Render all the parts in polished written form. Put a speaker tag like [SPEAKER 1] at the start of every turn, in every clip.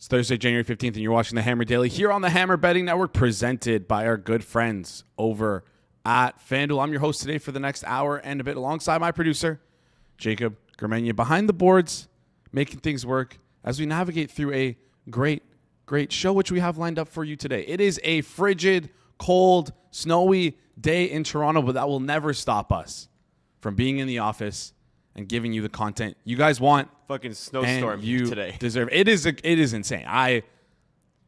[SPEAKER 1] It's Thursday, January 15th, and you're watching the Hammer Daily here on the Hammer Betting Network, presented by our good friends over at FanDuel. I'm your host today for the next hour and a bit, alongside my producer, Jacob Gramegna, behind the boards, making things work as we navigate through a great show, which we have lined up for you today. It is a frigid, cold, snowy day in Toronto, but that will never stop us from being in the office and giving you the content you guys want.
[SPEAKER 2] Fucking snowstorm today.
[SPEAKER 1] Deserve. It is insane. I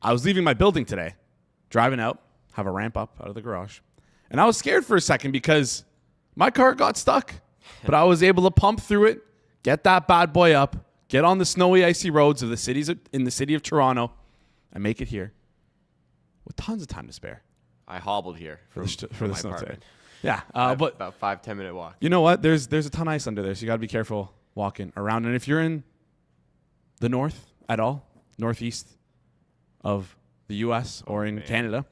[SPEAKER 1] was leaving my building today, driving out, have a ramp up out of the garage, and I was scared for a second because my car got stuck, but I was able to pump through it, get that bad boy up, get on the snowy, icy roads of the city of Toronto, and make it here with tons of time to spare.
[SPEAKER 2] I hobbled here for the
[SPEAKER 1] snow today.
[SPEAKER 2] apartment.
[SPEAKER 1] Yeah, but
[SPEAKER 2] about 5-10 minute walk.
[SPEAKER 1] You know what? There's a ton of ice under there, so you got to be careful walking around. And if you're in the north at all, northeast of the U.S. or in Canada,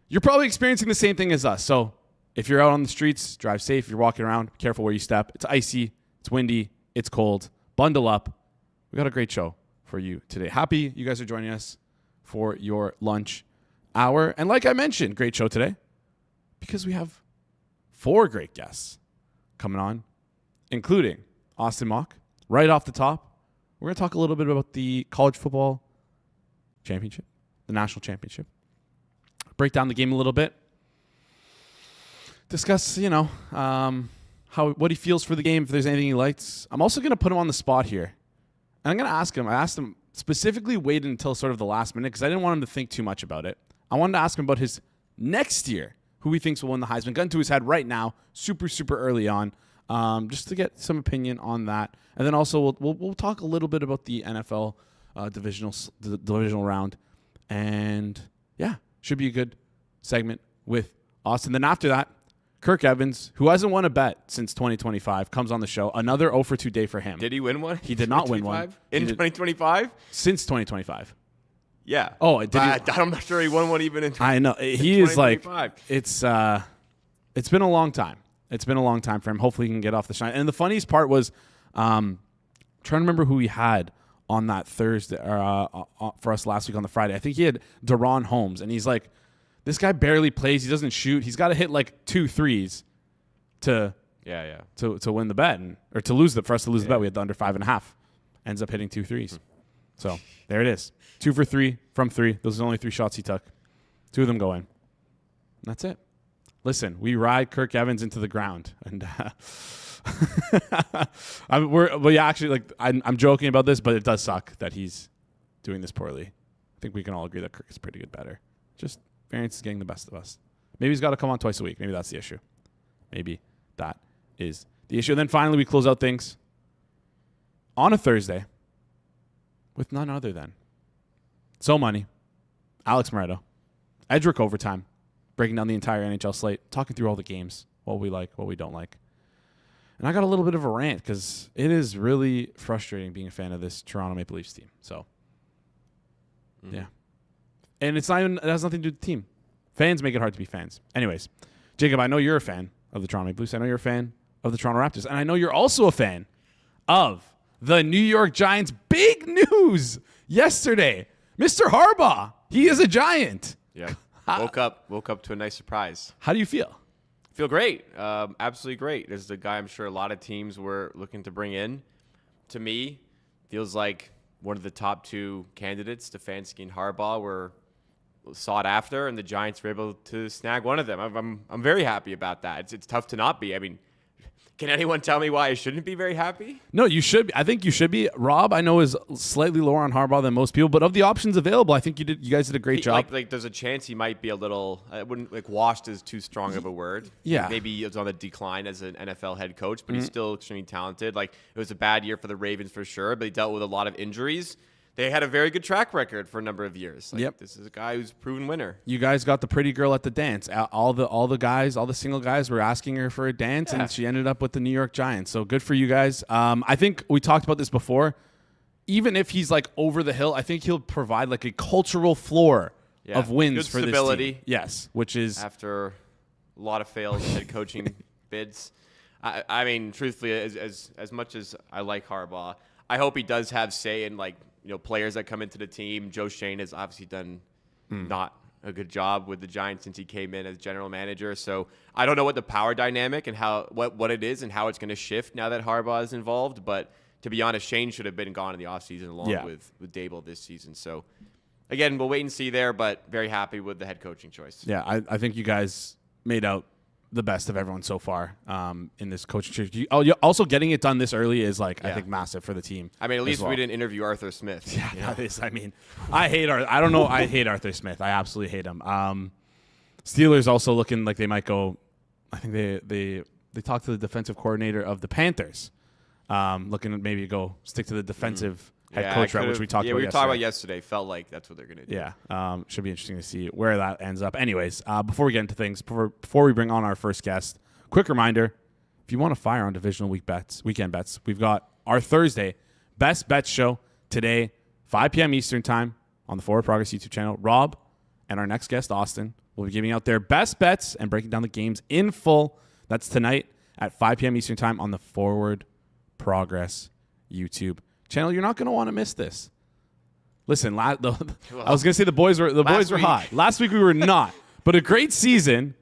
[SPEAKER 1] you're probably experiencing the same thing as us. So if you're out on the streets, drive safe. If you're walking around, be careful where you step. It's icy, it's windy, it's cold. Bundle up. We got a great show for you today. Happy you guys are joining us for your lunch hour. And like I mentioned, great show today because we have 4 great guests coming on, including Austin Mock. Right off the top, we're going to talk a little bit about the college football championship, the national championship. Break down the game a little bit. Discuss, what he feels for the game, if there's anything he likes. I'm also going to put him on the spot here. And I'm going to ask him. I asked him specifically waited until sort of the last minute because I didn't want him to think too much about it. I wanted to ask him about his next year, who he thinks will win the Heisman. Gun to his head right now, super early on, just to get some opinion on that. And then also we'll talk a little bit about the NFL divisional round. And yeah, should be a good segment with Austin. Then after that, Kirk Evans, who hasn't won a bet since 2025, comes on the show. Another 0 for 2 day for him.
[SPEAKER 2] Did he win one?
[SPEAKER 1] He did not win one.
[SPEAKER 2] In 2025?
[SPEAKER 1] Since 2025.
[SPEAKER 2] Yeah.
[SPEAKER 1] Oh,
[SPEAKER 2] I'm not sure he won one even in 2025.
[SPEAKER 1] I know. He is like, it's been a long time. It's been a long time for him. Hopefully he can get off the shine. And the funniest part was trying to remember who he had on that Thursday for us last week on the Friday. I think he had Deron Holmes, and he's like, this guy barely plays. He doesn't shoot. He's got to hit like 2 threes to win the bet or to lose for us to lose the bet. We had the under 5.5. Ends up hitting 2 threes. So there it is. 2 for 3 from 3. Those are the only 3 shots he took. 2 of them go in. That's it. Listen, we ride Kirk Evans into the ground, and I'm joking about this, but it does suck that he's doing this poorly. I think we can all agree that Kirk is pretty good better. Just variance is getting the best of us. Maybe he's got to come on twice a week. Maybe that's the issue. Maybe that is the issue. And then finally, we close out things on a Thursday with none other than So Money, Alex Moretto, Edric Overtime, breaking down the entire NHL slate, talking through all the games, what we like, what we don't like. And I got a little bit of a rant because it is really frustrating being a fan of this Toronto Maple Leafs team. So, yeah. And it has nothing to do with the team. Fans make it hard to be fans. Anyways, Jacob, I know you're a fan of the Toronto Maple Leafs. I know you're a fan of the Toronto Raptors. And I know you're also a fan of the New York Giants. Big news yesterday. Mr. Harbaugh, he is a Giant.
[SPEAKER 2] Yeah. Woke up to a nice surprise.
[SPEAKER 1] How do you feel?
[SPEAKER 2] Feel great. Absolutely great. This is the guy I'm sure a lot of teams were looking to bring in. To me, feels like one of the top 2 candidates, Stefanski and Harbaugh, were sought after, and the Giants were able to snag one of them. I'm very happy about that. It's tough to not be. I mean, can anyone tell me why I shouldn't be very happy?
[SPEAKER 1] No, you should be. I think you should be. Rob, I know, is slightly lower on Harbaugh than most people, but of the options available, I think you guys did a great job.
[SPEAKER 2] Like there's a chance he might be a little, I wouldn't, washed is too strong of a word.
[SPEAKER 1] Yeah.
[SPEAKER 2] Maybe he was on the decline as an NFL head coach, but he's still extremely talented. It was a bad year for the Ravens for sure, but he dealt with a lot of injuries. They had a very good track record for a number of years. This is a guy who's a proven winner. You guys got the pretty girl at the dance. All the single guys were asking her for a dance, and she ended up with the New York Giants. So good for you guys. I think we talked about this before. Even if he's over the hill, I think he'll provide a cultural floor of wins good
[SPEAKER 1] for
[SPEAKER 2] stability.
[SPEAKER 1] This team. Yes, which is
[SPEAKER 2] after a lot of failed head coaching bids. I mean, truthfully, as much as I like Harbaugh, I hope he does have say in players that come into the team. Joe Shane has obviously done not a good job with the Giants since he came in as general manager. So I don't know what the power dynamic and what it is and how it's going to shift now that Harbaugh is involved. But to be honest, Shane should have been gone in the offseason along with Dable this season. So again, we'll wait and see there, but very happy with the head coaching choice.
[SPEAKER 1] Yeah, I think you guys made out the best of everyone so far in this coaching change. Also getting it done this early is I think massive for the team.
[SPEAKER 2] I mean, at least we didn't interview Arthur Smith.
[SPEAKER 1] Yeah, that is. I mean, I hate I don't know. I hate Arthur Smith. I absolutely hate him. Steelers also looking like they might go. I think they talked to the defensive coordinator of the Panthers, looking at maybe go stick to the defensive head coach route, which we talked about.
[SPEAKER 2] Yeah, we
[SPEAKER 1] yesterday.
[SPEAKER 2] talked about yesterday. Felt like that's what they're going to do.
[SPEAKER 1] Yeah, should be interesting to see where that ends up. Anyways, before we get into things, before we bring on our first guest, quick reminder: if you want to fire on divisional weekend bets, we've got our Thursday best bets show today, 5 p.m. Eastern time on the Forward Progress YouTube channel. Rob and our next guest, Austin, will be giving out their best bets and breaking down the games in full. That's tonight at 5 p.m. Eastern time on the Forward Progress YouTube channel. You're not going to want to miss this. Listen, I was going to say the boys were hot. Last week we were not, but a great season.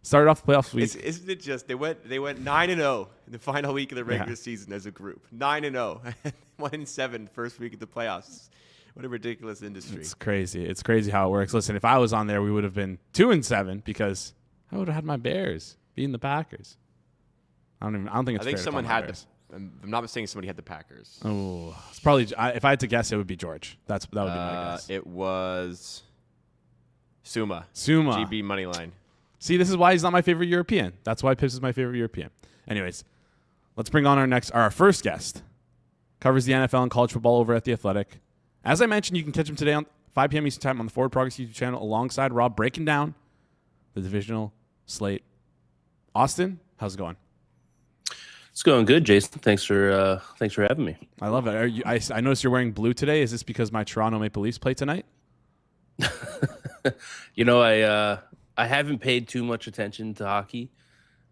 [SPEAKER 1] Started off the playoffs week.
[SPEAKER 2] Isn't it just they went 9-0 in the final week of the regular season as a group. 9-0, 1-7 first week of the playoffs. What a ridiculous industry.
[SPEAKER 1] It's crazy. It's crazy how it works. Listen, if I was on there, we would have been 2-7 because I would have had my Bears beating the Packers. I don't think it's.
[SPEAKER 2] I think
[SPEAKER 1] fair
[SPEAKER 2] someone
[SPEAKER 1] to call
[SPEAKER 2] had the. I'm not mistaken. Somebody had the Packers.
[SPEAKER 1] Oh, it's probably. If I had to guess, it would be George. That would be my guess.
[SPEAKER 2] It was Suma.
[SPEAKER 1] GB
[SPEAKER 2] money line.
[SPEAKER 1] See, this is why he's not my favorite European. That's why Pips is my favorite European. Anyways, let's bring on our first guest. Covers the NFL and college football over at The Athletic. As I mentioned, you can catch him today on 5 p.m. Eastern time on the Forward Progress YouTube channel alongside Rob, breaking down the divisional slate. Austin, how's it going?
[SPEAKER 3] It's going good, Jason. Thanks for having me.
[SPEAKER 1] I love it. I noticed you're wearing blue today. Is this because my Toronto Maple Leafs play tonight?
[SPEAKER 3] I haven't paid too much attention to hockey.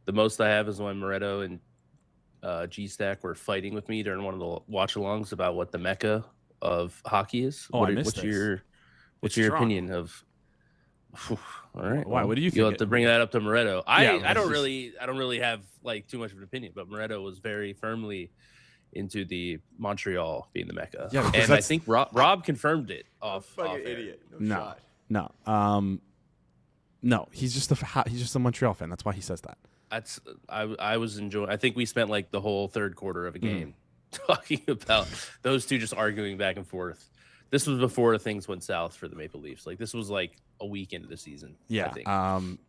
[SPEAKER 3] The most I have is when Moretto and G-Stack were fighting with me during one of the watch-alongs about what the mecca of hockey is.
[SPEAKER 1] Oh, what's your
[SPEAKER 3] opinion of? All right.
[SPEAKER 1] Why? What do you think?
[SPEAKER 3] You'll have to bring that up to Moretto. I don't really have too much of an opinion, but Moretto was very firmly into the Montreal being the mecca. Yeah, and I think Rob confirmed it off.
[SPEAKER 2] Fucking idiot.
[SPEAKER 1] No, he's just a Montreal fan. That's why he says that.
[SPEAKER 3] I was enjoying. I think we spent like the whole third quarter of a game talking about those two just arguing back and forth. This was before things went south for the Maple Leafs. Like this was like a week into the season.
[SPEAKER 1] Yeah.
[SPEAKER 3] I think.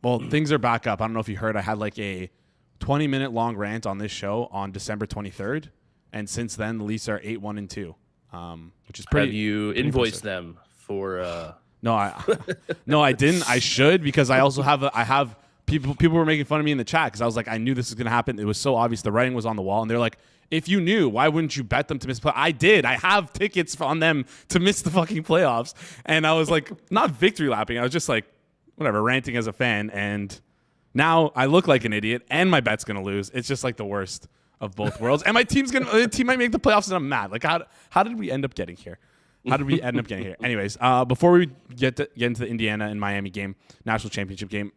[SPEAKER 1] Well, things are back up. I don't know if you heard. I had like a 20-minute long rant on this show on December 23rd, and since then the Leafs are 8-1-2, which is pretty.
[SPEAKER 3] Have you invoiced them for?
[SPEAKER 1] No, I didn't. I should, because I also have people were making fun of me in the chat because I was like, I knew this was going to happen. It was so obvious. The writing was on the wall, and they're like, if you knew, why wouldn't you bet them to miss play? I did. I have tickets on them to miss the fucking playoffs, and I was like, not victory lapping. I was just like, whatever, ranting as a fan, and now I look like an idiot, and my bet's going to lose. It's just like the worst of both worlds, and my team might make the playoffs, and I'm mad. Like, how did we end up getting here? Anyways, before we get into the Indiana and Miami game, national championship game,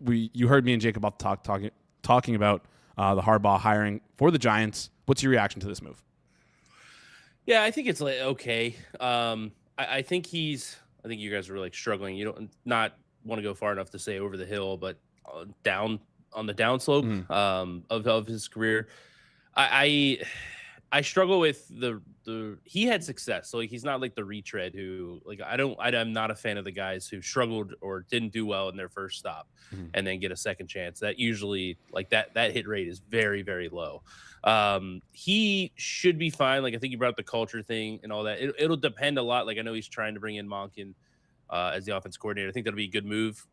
[SPEAKER 1] you heard me and Jacob off the talking about the Harbaugh hiring for the Giants. What's your reaction to this move?
[SPEAKER 3] Yeah, I think it's like okay. I think you guys are like struggling. You don't not want to go far enough to say over the hill, but down on the downslope of his career. I struggle with the he had success. So like he's not like the retread who like I'm not a fan of the guys who struggled or didn't do well in their first stop and then get a second chance. That usually like that hit rate is very, very low. He should be fine. Like I think you brought up the culture thing and all that. It'll depend a lot. Like I know he's trying to bring in Monken as the offense coordinator. I think that'll be a good move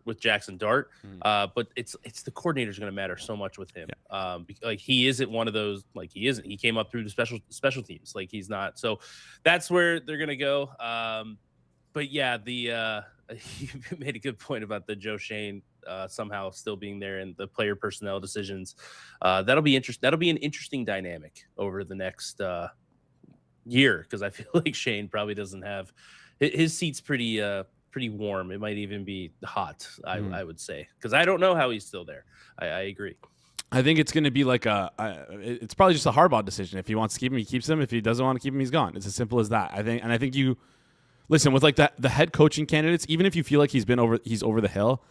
[SPEAKER 3] with Jackson Dart, but it's the coordinator's going to matter so much with him. Yeah. Like he isn't one of those. Like he came up through the special teams. Like he's not. So that's where they're going to go. But yeah, you made a good point about the Joe Shane somehow still being there and the player personnel decisions. That'll be interesting. That'll be an interesting dynamic over the next year, because I feel like Shane probably doesn't have his seat's pretty warm. It might even be hot, I would say, because I don't know how he's still there. I agree.
[SPEAKER 1] I think it's going to be like it's probably just a Harbaugh decision. If he wants to keep him, he keeps him. If he doesn't want to keep him, he's gone. It's as simple as that. I think you listen with like the head coaching candidates. Even if you feel like he's over the hill,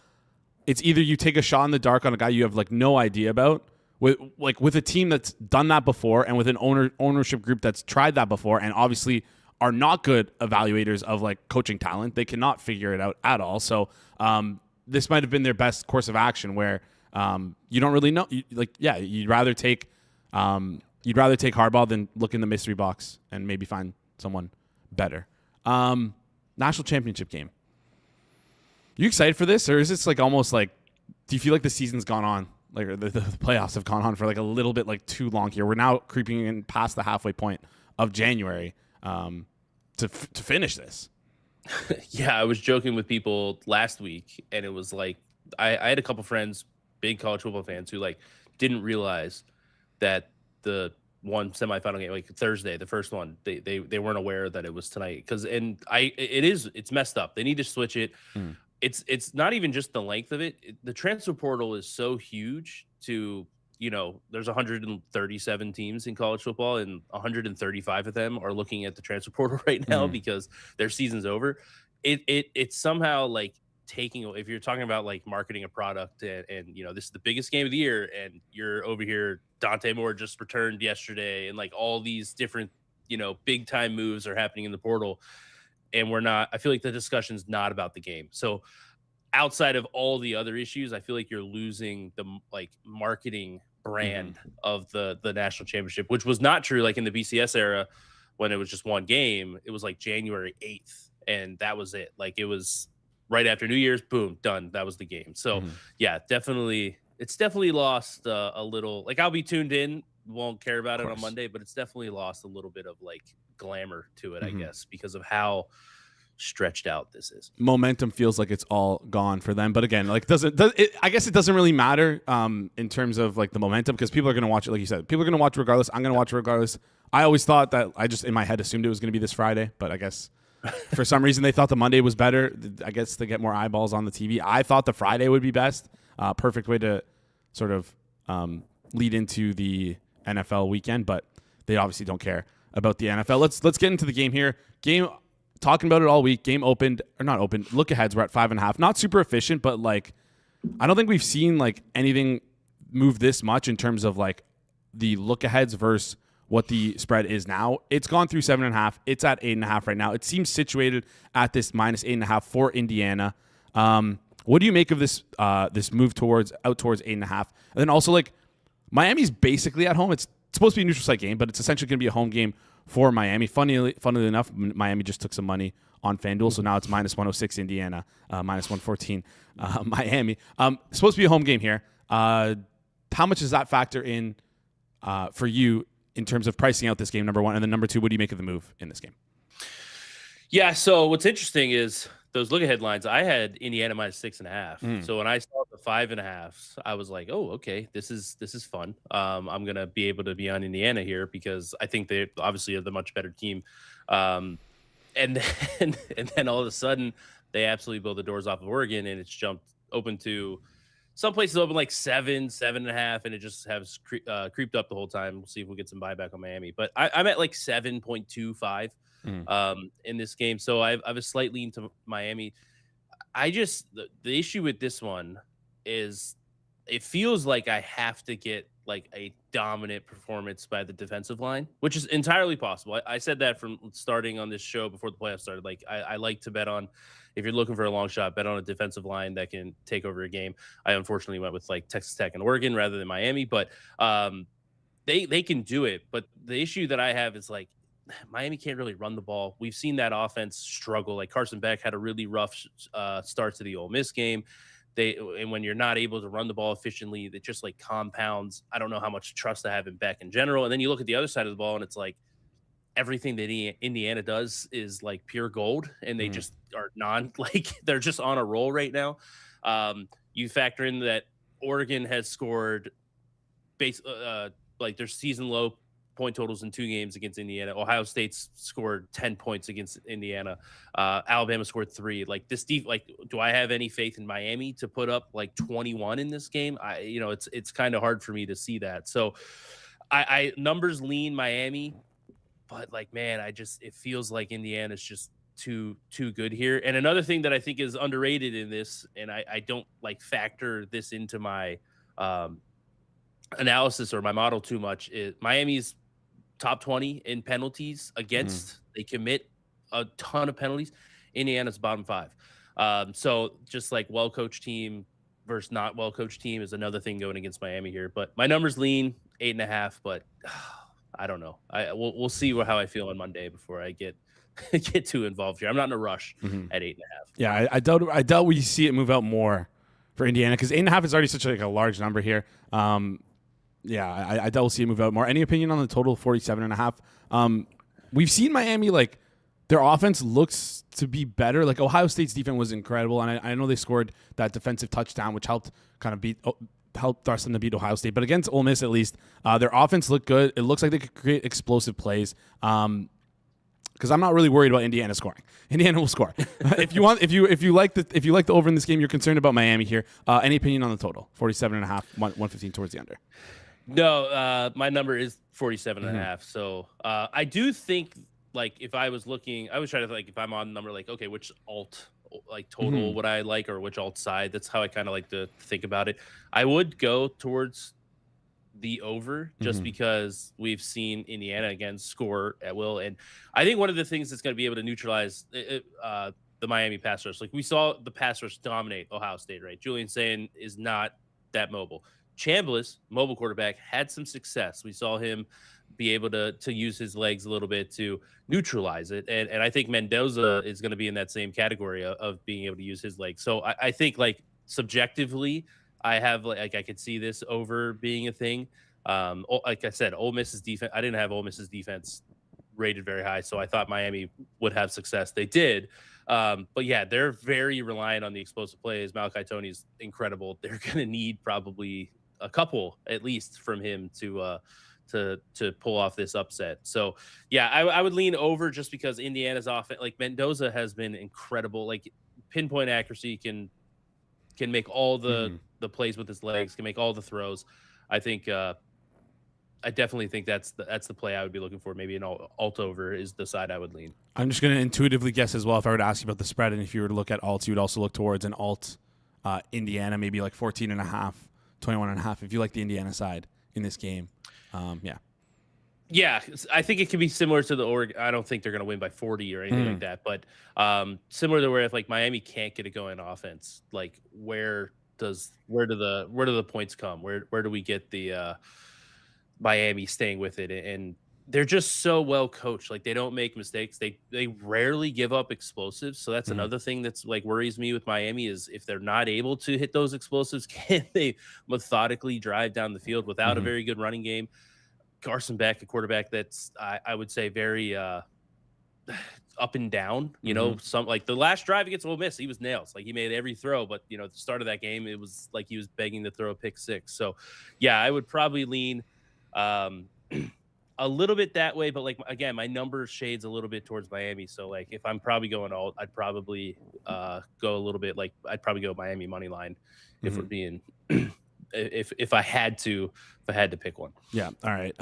[SPEAKER 1] it's either you take a shot in the dark on a guy you have like no idea about with a team that's done that before and with an ownership group that's tried that before and obviously are not good evaluators of like coaching talent. They cannot figure it out at all. So this might have been their best course of action where. You don't really know. You'd rather take Harbaugh than look in the mystery box and maybe find someone better. National championship game. You excited for this, or is this like almost like? Do you feel like the season's gone on, like or the playoffs have gone on for like a little bit like too long here? We're now creeping in past the halfway point of January to finish this.
[SPEAKER 3] Yeah, I was joking with people last week, and it was like I had a couple friends. Big college football fans who like didn't realize that the one semifinal game, like Thursday, the first one, they weren't aware that it was tonight. It's messed up. They need to switch it. It's not even just the length of it. The transfer portal is so huge there's 137 teams in college football and 135 of them are looking at the transfer portal right now because their season's over. It's somehow like if you're talking about like marketing a product and this is the biggest game of the year and you're over here, Dante Moore just returned yesterday and like all these different big time moves are happening in the portal, and I feel like the discussion's not about the game. So outside of all the other issues, I feel like you're losing the like marketing brand of the national championship, which was not true like in the BCS era when it was just one game. It was like January 8th and that was it. Like it was right after New Year's, boom, done. That was the game. So yeah, definitely, it's definitely lost a little. Like I'll be tuned in, won't care about it on Monday, but it's definitely lost a little bit of like glamour to it, I guess, because of how stretched out this is.
[SPEAKER 1] Momentum feels like it's all gone for them, but again, like I guess it doesn't really matter in terms of like the momentum because people are going to watch it. Like you said, people are going to watch regardless. I'm going to watch it regardless. I always thought that I just in my head assumed it was going to be this Friday, but I guess. For some reason, they thought the Monday was better. I guess to get more eyeballs on the TV. I thought the Friday would be best. Perfect way to sort of lead into the NFL weekend, but they obviously don't care about the NFL. Let's get into the game here. Game, talking about it all week. Game opened, or not opened. Look aheads, we're at 5.5. Not super efficient, but like I don't think we've seen like anything move this much in terms of like the look aheads versus what the spread is now. It's gone through 7.5. It's at 8.5 right now. It seems situated at this minus 8.5 for Indiana. What do you make of this this move towards 8.5? And then also like Miami's basically at home. It's supposed to be a neutral site game, but it's essentially going to be a home game for Miami. Funnily enough, Miami just took some money on FanDuel, so now it's minus 106 Indiana, minus 114 Miami. Supposed to be a home game here. How much does that factor in for you in terms of pricing out this game, number one? And then number two, what do you make of the move in this game?
[SPEAKER 3] Yeah, so what's interesting is those look-ahead lines. I had Indiana minus 6.5. So when I saw the 5.5, I was like, oh, okay, this is fun. I'm going to be able to be on Indiana here because I think they obviously are the much better team. And then all of a sudden, they absolutely blow the doors off of Oregon, and it's jumped open to some places open like 7.5, and it just has creeped up the whole time. We'll see if we'll get some buyback on Miami. But I'm at like 7.25 in this game. So I have a slight lean to Miami. The issue with this one is it feels like I have to get like a dominant performance by the defensive line, which is entirely possible. I said that from starting on this show before the playoffs started. Like I like to bet on, if you're looking for a long shot, bet on a defensive line that can take over a game. I unfortunately went with like Texas Tech and Oregon rather than Miami, but they can do it. But the issue that I have is like Miami can't really run the ball. We've seen that offense struggle. Like Carson Beck had a really rough start to the Ole Miss game. And when you're not able to run the ball efficiently, that just like compounds. I don't know how much trust I have in Beck in general. And then you look at the other side of the ball, and it's like everything that Indiana does is like pure gold, and they just are they're just on a roll right now. You factor in that Oregon has scored like their season low point totals in 2 games against Indiana. Ohio State's scored 10 points against Indiana. Alabama scored 3. Like this do I have any faith in Miami to put up like 21 in this game? It's kind of hard for me to see that. So I numbers lean Miami, but like, man, it feels like Indiana's just too good here. And another thing that I think is underrated in this, and I don't like factor this into my analysis or my model too much, is Miami's top 20 in penalties against. They commit a ton of penalties. Indiana's bottom 5. So just like well-coached team versus not well-coached team is another thing going against Miami here. But my numbers lean 8.5, but I don't know. We'll see how I feel on Monday before I get too involved here. I'm not in a rush at 8.5.
[SPEAKER 1] Yeah, I doubt we see it move out more for Indiana, because 8.5 is already such a large number here. Yeah, I doubt we'll see it move out more. Any opinion on the total 47.5? We've seen Miami, like, their offense looks to be better. Like, Ohio State's defense was incredible, and I know they scored that defensive touchdown, which helped kind of helped thrust them to beat Ohio State. But against Ole Miss, at least, their offense looked good. It looks like they could create explosive plays. Because I'm not really worried about Indiana scoring. Indiana will score. If you like the over in this game, you're concerned about Miami here. Any opinion on the total? 47.5, 115 towards the under.
[SPEAKER 3] No, my number is 47.5. So I do think, like, if I was looking, I was trying to, like, if I'm on the number, like, okay, which alt, like, total would I like, or which alt side? That's how I kind of like to think about it. I would go towards the over, just because we've seen Indiana again score at will. And I think one of the things that's going to be able to neutralize the Miami pass rush, like we saw the pass rush dominate Ohio State, right? Julian Sayin is not that mobile. Chambliss, mobile quarterback, had some success. We saw him be able to use his legs a little bit to neutralize it. And I think Mendoza is going to be in that same category of being able to use his legs. So I think, like, subjectively, I have, like, I could see this over being a thing. Like I said, Ole Miss's defense, I didn't have Ole Miss's defense rated very high, so I thought Miami would have success. They did. But yeah, they're very reliant on the explosive plays. Malachi Tony's incredible. They're going to need probably a couple at least from him to pull off this upset. So yeah, I would lean over, just because Indiana's offense, like, Mendoza has been incredible. Like, pinpoint accuracy, can make all the plays with his legs, can make all the throws. I think I definitely think that's the play I would be looking for. Maybe an alt over is the side I would lean.
[SPEAKER 1] I'm just going to intuitively guess as well, if I were to ask you about the spread, and if you were to look at alts, you would also look towards an alt Indiana, maybe like 14.5, 21.5, if you like the Indiana side in this game.
[SPEAKER 3] Yeah, I think it could be similar to the Oregon. I don't think they're going to win by 40 or anything like that, but similar to where, if, like, Miami can't get it going offense, like, where do the points come? Where do we get the Miami staying with it? And they're just so well coached. Like, they don't make mistakes. They rarely give up explosives. So that's another thing that's, like, worries me with Miami, is if they're not able to hit those explosives, can they methodically drive down the field without a very good running game? Carson Beck, a quarterback that's, I would say, very up and down. You know, some, like, the last drive against Ole Miss, he was nails. Like, he made every throw, but, you know, at the start of that game, it was like he was begging to throw a pick six. So yeah, I would probably lean a little bit that way, but, like, again, my number shades a little bit towards Miami. So, like, if I'm probably going alt, I'd probably go a little bit, like, I'd probably go Miami money line if we're being if I had to pick one.
[SPEAKER 1] Yeah. All right.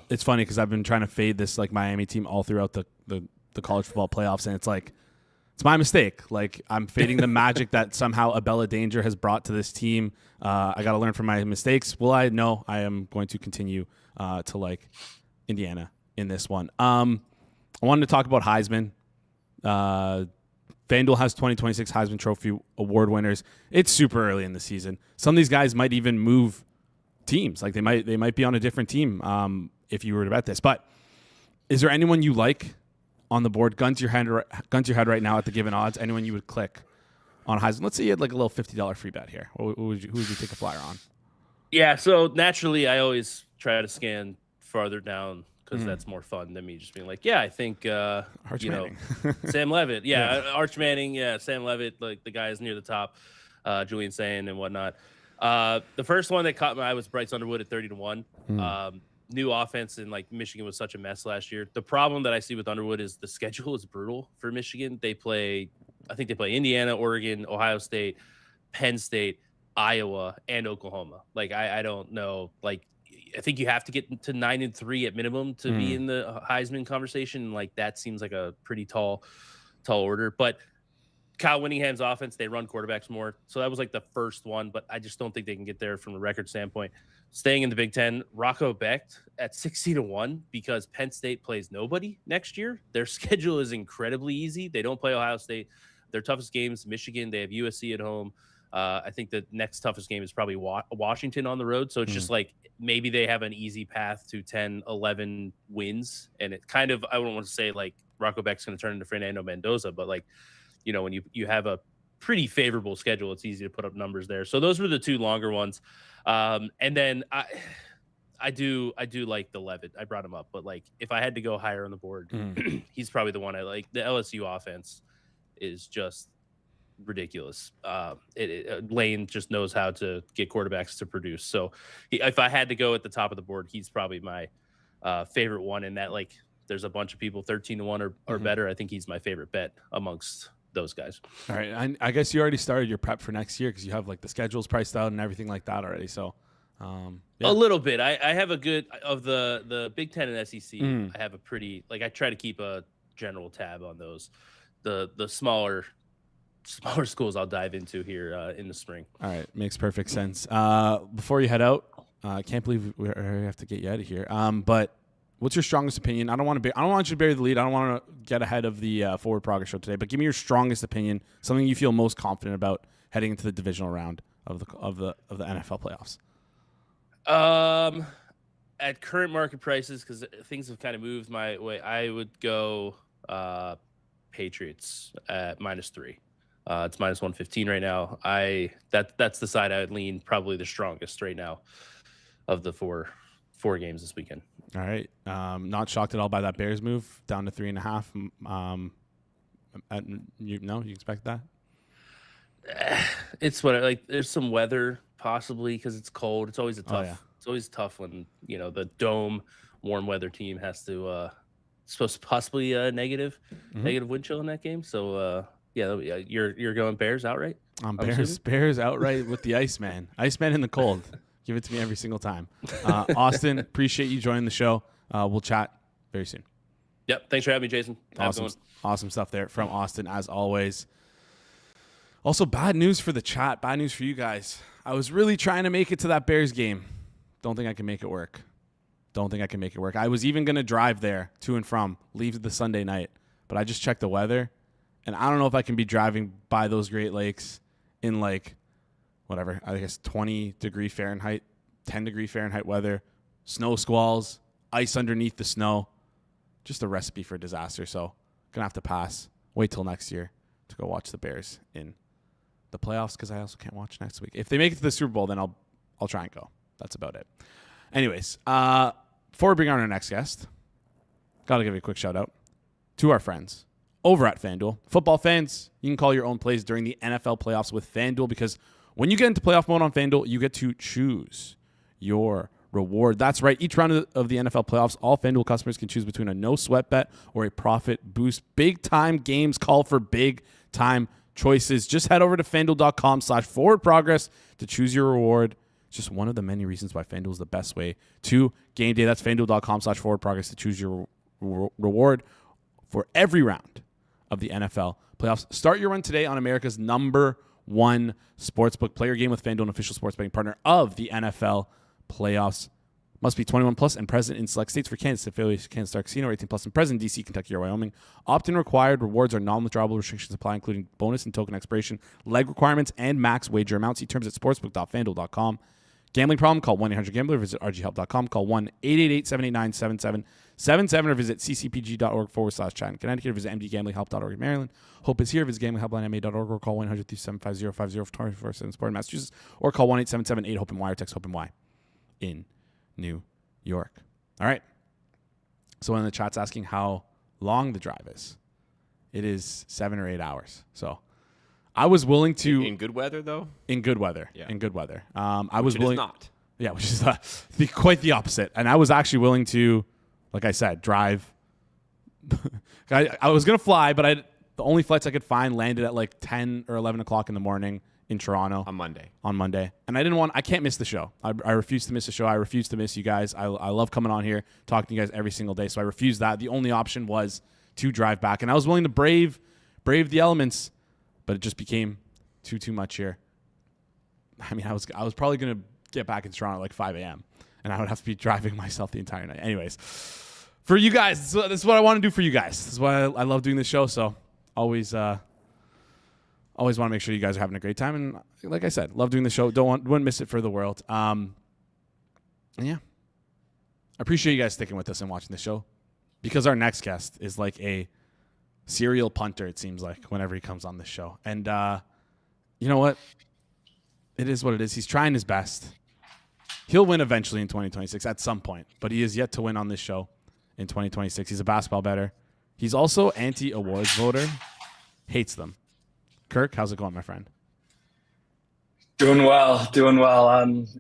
[SPEAKER 1] It's funny because I've been trying to fade this, like, Miami team all throughout the college football playoffs, and it's like, it's my mistake. Like, I'm fading the magic that somehow Abella Danger has brought to this team. I got to learn from my mistakes. Will I? No, I am going to continue to like Indiana in this one. I wanted to talk about Heisman. FanDuel has 2026 Heisman Trophy award winners. It's super early in the season. Some of these guys might even move teams. Like, they might be on a different team if you were to bet this. But is there anyone you like on the board? Guns to your head right now at the given odds. Anyone you would click on Heisman? Let's say you had, like, a little $50 free bet here. Who would you take a flyer on?
[SPEAKER 3] Yeah, so naturally, I always try to scan farther down because that's more fun than me just being like, yeah, I think
[SPEAKER 1] Arch Manning.
[SPEAKER 3] Sam Levitt, Arch Manning, Sam Levitt, like, the guys near the top, Julian Sayin and whatnot. The first one that caught my eye was Bryce Underwood at 30-1. new offense, and like Michigan was such a mess last year. The problem that I see with Underwood is the schedule is brutal for Michigan. I think they play Indiana, Oregon, Ohio State, Penn State, Iowa, and Oklahoma. Like I don't know. Like I think you have to get to 9-3 at minimum to be in the Heisman conversation. Like that seems like a pretty tall order. But Kyle Whittingham's offense, they run quarterbacks more. So that was like the first one, but I just don't think they can get there from a record standpoint. Staying in the Big Ten, Rocco Becht at 60-1 because Penn State plays nobody next year. Their schedule is incredibly easy. They don't play Ohio State. Their toughest games, Michigan. They have USC at home. I think the next toughest game is probably Washington on the road. So it's just like maybe they have an easy path to 10, 11 wins. And it kind of, I don't want to say like Rocco Becht's going to turn into Fernando Mendoza, but like, you know, when you have a pretty favorable schedule, it's easy to put up numbers there. So those were the two longer ones. And then I do like the Levitt. I brought him up, but like if I had to go higher on the board, he's probably the one I like. The LSU offense is just ridiculous. Lane just knows how to get quarterbacks to produce. So if I had to go at the top of the board, he's probably my favorite one. In that, like, there's a bunch of people 13-1 or better. I think he's my favorite bet amongst those guys.
[SPEAKER 1] All right. I guess you already started your prep for next year because you have like the schedules priced out and everything like that already. So
[SPEAKER 3] a little bit. I have a good of the Big Ten and SEC. I have a pretty, like, I try to keep a general tab on those. The smaller schools I'll dive into here in the spring. All
[SPEAKER 1] right. Makes perfect sense. Before you head out, I can't believe we have to get you out of here. But what's your strongest opinion? I don't want you to bury the lead. I don't want to get ahead of the Forward Progress show today, but give me your strongest opinion, something you feel most confident about heading into the divisional round of the NFL playoffs.
[SPEAKER 3] At current market prices, because things have kind of moved my way, I would go Patriots at -3. It's -115 right now. That's the side I would lean probably the strongest right now of the four games this weekend.
[SPEAKER 1] All right. Not shocked at all by that Bears move down to 3.5. You expect that?
[SPEAKER 3] It's there's some weather possibly because it's cold. It's always It's always tough when, you know, the dome warm weather team has to supposed to possibly negative wind chill in that game. So you're going Bears outright?
[SPEAKER 1] Bears outright with the Iceman in the cold. Give it to me every single time. Austin, appreciate you joining the show. We'll chat very soon.
[SPEAKER 3] Yep. Thanks for having me, Jason.
[SPEAKER 1] Awesome stuff there from Austin, as always. Also, bad news for the chat. Bad news for you guys. I was really trying to make it to that Bears game. Don't think I can make it work. I was even going to drive there to and from, leave the Sunday night. But I just checked the weather, and I don't know if I can be driving by those Great Lakes in like whatever, I guess 20-degree Fahrenheit, 10-degree Fahrenheit weather, snow squalls, ice underneath the snow. Just a recipe for disaster. So gonna have to pass. Wait till next year to go watch the Bears in the playoffs because I also can't watch next week. If they make it to the Super Bowl, then I'll try and go. That's about it. Anyways, before we bring on our next guest, gotta give you a quick shout out to our friends over at FanDuel. Football fans, you can call your own plays during the NFL playoffs with FanDuel because when you get into playoff mode on FanDuel, you get to choose your reward. That's right. Each round of the NFL playoffs, all FanDuel customers can choose between a no-sweat bet or a profit boost. Big-time games call for big-time choices. Just head over to FanDuel.com/forwardprogress to choose your reward. It's just one of the many reasons why FanDuel is the best way to game day. That's FanDuel.com/forwardprogress to choose your reward for every round of the NFL playoffs. Start your run today on America's #1 sportsbook. Play your game with FanDuel, an official sports betting partner of the NFL playoffs. Must be 21 plus and present in select states. For Kansas, affiliates Kansas Star Casino, 18 plus and present in D.C., Kentucky, or Wyoming. Opt-in required. Rewards are non-withdrawable. Restrictions apply, including bonus and token expiration, leg requirements, and max wager amounts. See terms at sportsbook.fanduel.com. Gambling problem? Call 1-800-GAMBLER. Visit rghelp.com. Call 1-888-789-7777 or visit ccpg.org/chat in Connecticut or visit mdgamblinghelp.org in Maryland. Hope is here. Visit gamblinghelplinema.org or call 1-800-375-050 for 24/7 support in Massachusetts or call 1-877-8-HOPE-NY or text HOPE-NY in New York. All right. So one in the chat's asking how long the drive is. It is 7 or 8 hours. So I was willing to
[SPEAKER 2] in good weather though.
[SPEAKER 1] In good weather.
[SPEAKER 2] Yeah.
[SPEAKER 1] In good weather. I was willing.
[SPEAKER 2] It is not.
[SPEAKER 1] Yeah, which is quite the opposite. And I was actually willing to, like I said, drive. I was going to fly, but the only flights I could find landed at like 10 or 11 o'clock in the morning in Toronto.
[SPEAKER 2] On Monday.
[SPEAKER 1] And I can't miss the show. I refuse to miss the show. I refuse to miss you guys. I love coming on here, talking to you guys every single day. So I refused that. The only option was to drive back. And I was willing to brave the elements, but it just became too much here. I mean, I was probably going to get back in Toronto at like 5 a.m. and I would have to be driving myself the entire night. Anyways, for you guys, this is what I want to do for you guys. This is why I love doing this show. So always want to make sure you guys are having a great time. And like I said, love doing the show. Wouldn't miss it for the world. And yeah, I appreciate you guys sticking with us and watching the show, because our next guest is like a serial punter, it seems like, whenever he comes on this show. And you know what? It is what it is. He's trying his best. He'll win eventually in 2026 at some point, but he is yet to win on this show in 2026. He's a basketball bettor. He's also anti-awards voter. Hates them. Kirk, how's it going, my friend?
[SPEAKER 4] Doing well.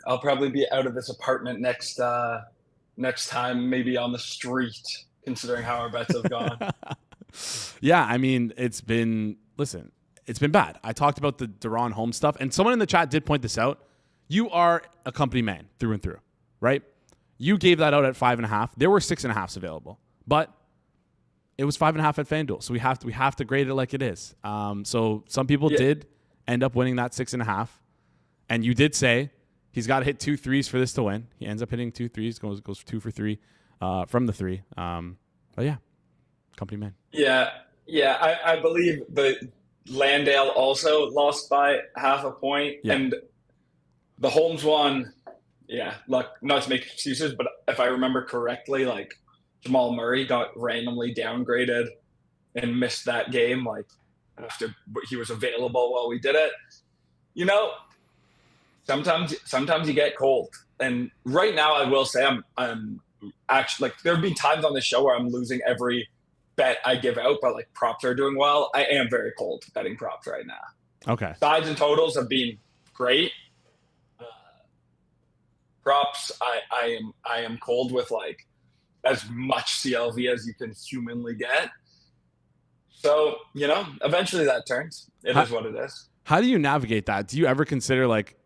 [SPEAKER 4] I'll probably be out of this apartment next time, maybe on the street, considering how our bets have gone.
[SPEAKER 1] Yeah, I mean, it's been bad. I talked about the Deron Holmes stuff, and someone in the chat did point this out. You are a company man through and through, right? You gave that out at 5.5. There were 6.5s available, but it was 5.5 at FanDuel, so we have to grade it like it is. So some people did end up winning that 6.5, and you did say he's got to hit 2 threes for this to win. He ends up hitting 2 threes, goes 2 for 3 from the 3. But yeah, company man.
[SPEAKER 4] Yeah. I believe the Landale also lost by half a point, and the Holmes one. Yeah, not to make excuses, but if I remember correctly, like Jamal Murray got randomly downgraded and missed that game, like after he was available while we did it. You know, sometimes you get cold, and right now I will say I'm actually, like, there have been times on the show where I'm losing every bet I give out, but like props are doing well. I am very cold betting props right now.
[SPEAKER 1] Okay.
[SPEAKER 4] Sides and totals have been great. Props, I am cold with like as much CLV as you can humanly get. So, you know, eventually that turns. It is what it is.
[SPEAKER 1] How do you navigate that? Do you ever consider like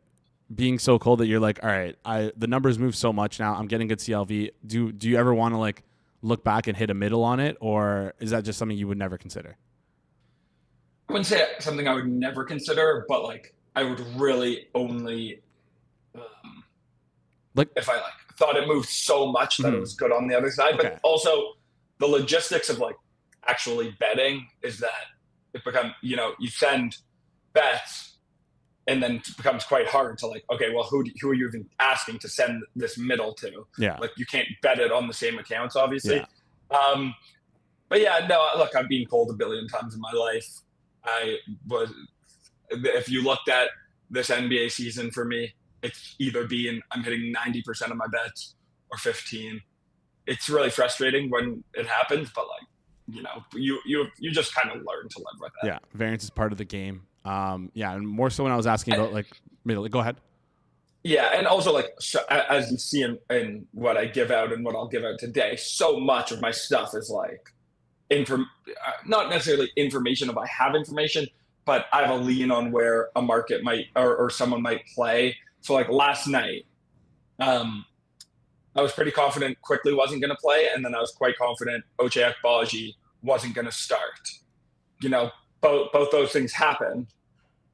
[SPEAKER 1] being so cold that you're like, all right, the numbers move so much now, I'm getting good CLV. Do you ever want to like look back and hit a middle on it, or is that just something you would never consider?
[SPEAKER 4] I wouldn't say something I would never consider, but like I would really only like if I like thought it moved so much that it was good on the other side.
[SPEAKER 1] Okay.
[SPEAKER 4] But also the logistics of like actually betting is that it becomes, you know, you send bets and then it becomes quite hard to like, okay, well, who are you even asking to send this middle to?
[SPEAKER 1] Yeah.
[SPEAKER 4] Like you can't bet it on the same accounts, obviously.
[SPEAKER 1] Yeah.
[SPEAKER 4] But yeah, no, look, I've been cold a billion times in my life. If you looked at this NBA season for me, it's either being I'm hitting 90% of my bets or 15. It's really frustrating when it happens, but like, you know, you just kind of learn to live with that.
[SPEAKER 1] Yeah, variance is part of the game. Yeah, and more so when I was asking about like middle. Go ahead.
[SPEAKER 4] Yeah, and also like as you see in what I give out and what I'll give out today, so much of my stuff is like not necessarily information if I have information, but I have a lean on where a market might or someone might play. So like last night, I was pretty confident Quickly wasn't going to play, and then I was quite confident Ochai Agbaji wasn't going to start. You know, both those things happened.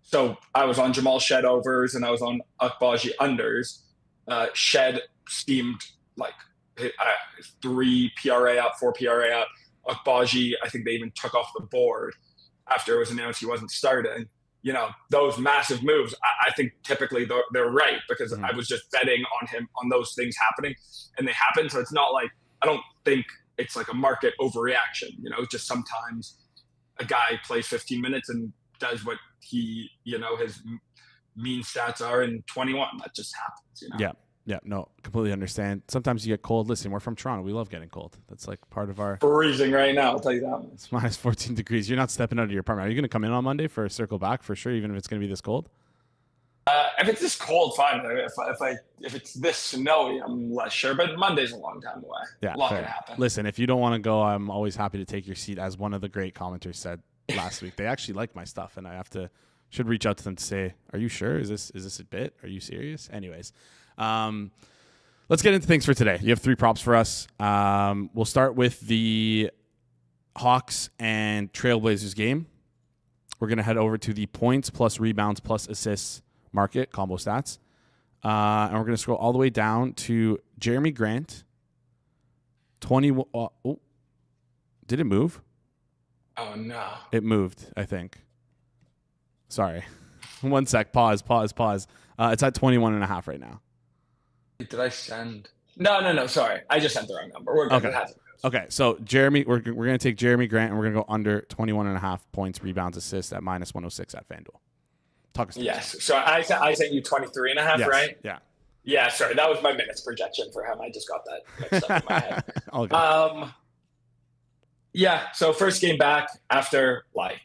[SPEAKER 4] So I was on Jamal Shed overs and I was on Agbaji unders. Shed seemed like 3 PRA out, 4 PRA out. Agbaji, I think they even took off the board after it was announced he wasn't starting. You know, those massive moves, I think typically they're right because I was just betting on him on those things happening, and they happen. So it's not like, I don't think it's like a market overreaction. You know, just sometimes a guy plays 15 minutes and does what he, you know, his mean stats are in 21. That just happens, you know?
[SPEAKER 1] Yeah, no, completely understand. Sometimes you get cold. Listen, we're from Toronto. We love getting cold. That's like part of our...
[SPEAKER 4] Freezing right now, I'll tell you that.
[SPEAKER 1] It's minus 14 degrees. You're not stepping out of your apartment. Are you going to come in on Monday for a circle back for sure, even if it's going to be this cold?
[SPEAKER 4] if it's this cold, fine. If it's this snowy, I'm less sure. But Monday's a long time away.
[SPEAKER 1] Yeah,
[SPEAKER 4] a lot can happen.
[SPEAKER 1] Listen, if you don't want to go, I'm always happy to take your seat. As one of the great commenters said last week, they actually like my stuff, and I should reach out to them to say, "Are you sure? Is this a bit? Are you serious?" Anyways, let's get into things for today. You have 3 props for us. We'll start with the Hawks and Trailblazers game. We're going to head over to the points plus rebounds plus assists market, combo stats. And we're going to scroll all the way down to Jeremy Grant. 20. Did it move?
[SPEAKER 4] Oh, no.
[SPEAKER 1] It moved, I think. Sorry. 1 sec. Pause. It's at 21.5 right now.
[SPEAKER 4] Did I send? No. Sorry. I just sent the wrong number. We're good.
[SPEAKER 1] Okay, so Jeremy, we're going to take Jeremy Grant, and we're going to go under 21.5 points, rebounds, assists at minus 106 at FanDuel. Talk us through
[SPEAKER 4] Yes. So I sent you 23.5,
[SPEAKER 1] yes.
[SPEAKER 4] right?
[SPEAKER 1] Yeah.
[SPEAKER 4] Yeah, sorry. That was my minutes projection for him. I just got that mixed up in my head.
[SPEAKER 1] All good.
[SPEAKER 4] Yeah, so first game back after, I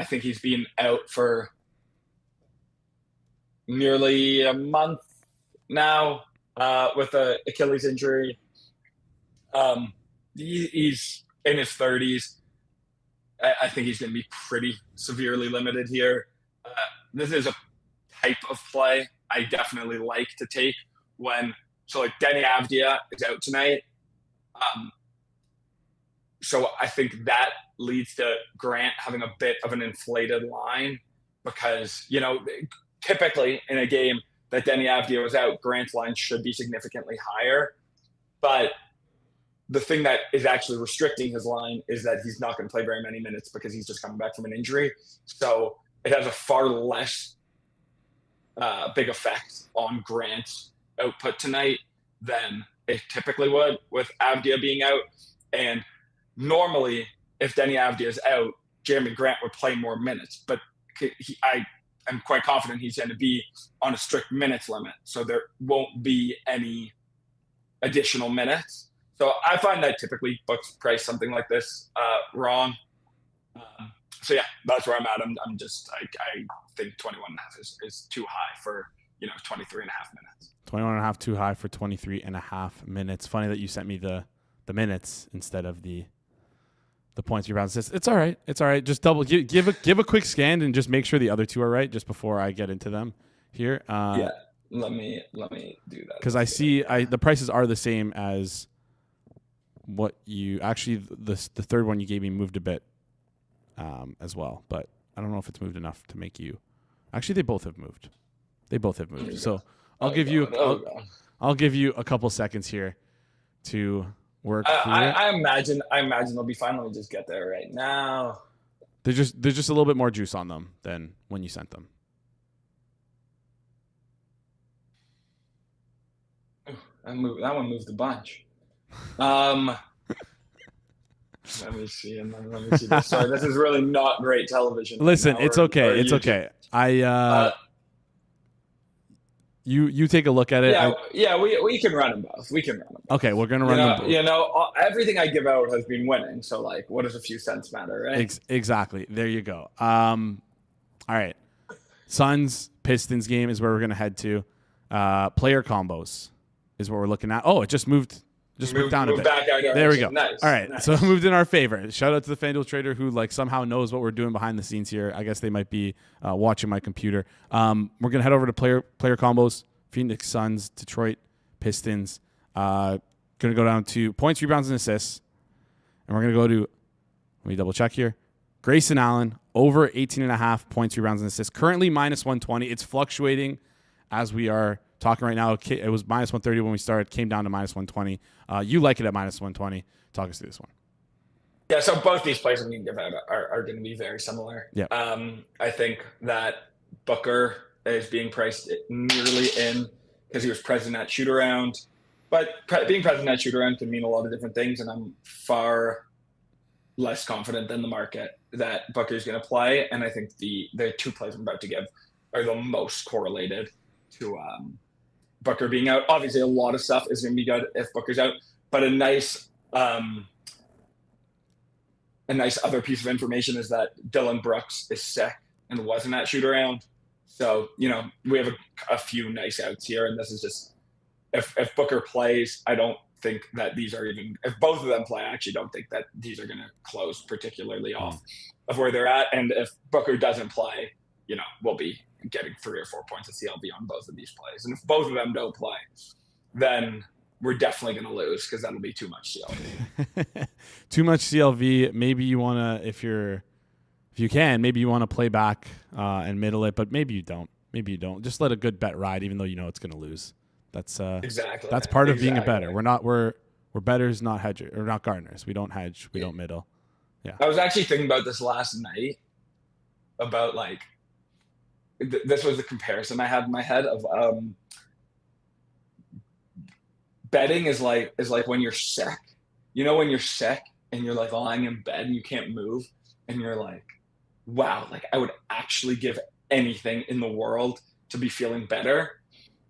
[SPEAKER 4] think he's been out for nearly a month now with an Achilles injury. He's in his 30s. I think he's going to be pretty severely limited here. This is a type of play I definitely like to take Denny Avdia is out tonight. So I think that leads to Grant having a bit of an inflated line because, typically in a game that Denny Avdia was out, Grant's line should be significantly higher. But the thing that is actually restricting his line is that he's not going to play very many minutes because he's just coming back from an injury. So it has a far less big effect on Grant's output tonight than it typically would with Avdia being out. And normally, if Denny Avdia is out, Jeremy Grant would play more minutes. But I am quite confident he's going to be on a strict minutes limit. So there won't be any additional minutes. So I find that typically books price something like this wrong. So yeah, that's where I'm at. I'm just I think 21.5 is too high for 23.5 minutes.
[SPEAKER 1] 21.5 too high for 23.5 minutes. Funny that you sent me the minutes instead of the points, rebounds, assists. It's all right. Just give a quick scan and just make sure the other 2 are right just before I get into them here.
[SPEAKER 4] Yeah, let me do that
[SPEAKER 1] because I see the prices are the same as what you actually the third one you gave me moved a bit as well, but I don't know if it's moved enough to make you. Actually, they both have moved. So I'll give you a couple seconds here to work.
[SPEAKER 4] I imagine they'll be fine. Let me just get there right now.
[SPEAKER 1] There's just a little bit more juice on them than when you sent them.
[SPEAKER 4] That one moved a bunch. Let me see this. Sorry, this is really not great television.
[SPEAKER 1] Listen, it's okay. It's okay. You take a look at it.
[SPEAKER 4] We can run them both.
[SPEAKER 1] Okay, we're gonna run them both.
[SPEAKER 4] Everything I give out has been winning. So what does a few cents matter, right?
[SPEAKER 1] Exactly. There you go. All right. Suns Pistons game is where we're gonna head to. Player combos is what we're looking at. Oh, it just moved. Moved down a bit.
[SPEAKER 4] Back out
[SPEAKER 1] there we go.
[SPEAKER 4] Nice,
[SPEAKER 1] all right,
[SPEAKER 4] nice.
[SPEAKER 1] So it moved in our favor. Shout out to the FanDuel trader who somehow knows what we're doing behind the scenes here. I guess they might be watching my computer. We're gonna head over to player combos. Phoenix Suns, Detroit Pistons. Gonna go down to points, rebounds, and assists, and we're gonna go to. Let me double check here. Grayson Allen over 18.5 points, rebounds, and assists. Currently minus 120. It's fluctuating as we are talking right now. It was minus 130 when we started. Came down to minus 120. You like it at minus 120. Talk us through this one.
[SPEAKER 4] Yeah, so both these plays I'm going to give out are going to be very similar.
[SPEAKER 1] Yeah.
[SPEAKER 4] I think that Booker is being priced nearly in because he was present at shoot around. But being present at shoot around can mean a lot of different things, and I'm far less confident than the market that Booker is going to play. And I think the 2 plays I'm about to give are the most correlated to Booker being out. Obviously, a lot of stuff is going to be good if Booker's out, but a nice other piece of information is that Dylan Brooks is sick and wasn't at shoot around. So, we have a few nice outs here, and this is just if Booker plays, I don't think that these are even – if both of them play, I actually don't think that these are going to close particularly off of where they're at. And if Booker doesn't play, we'll be getting 3 or 4 points of CLV on both of these plays. And if both of them don't play, then we're definitely going to lose because that'll be too much CLV.
[SPEAKER 1] Too much CLV. Maybe you want to – if you can, maybe you want to play back and middle it, but maybe you don't. Maybe you don't. Just let a good bet ride, even though you know it's going to lose. That's
[SPEAKER 4] exactly.
[SPEAKER 1] That's part of being a bettor. We're bettors, not hedgers, or not gardeners. We don't hedge. We don't middle. Yeah.
[SPEAKER 4] I was actually thinking about this last night. About like, this was the comparison I had in my head of betting is like when you're sick. When you're sick and you're like lying in bed and you can't move, and you're like, wow, like I would actually give anything in the world to be feeling better.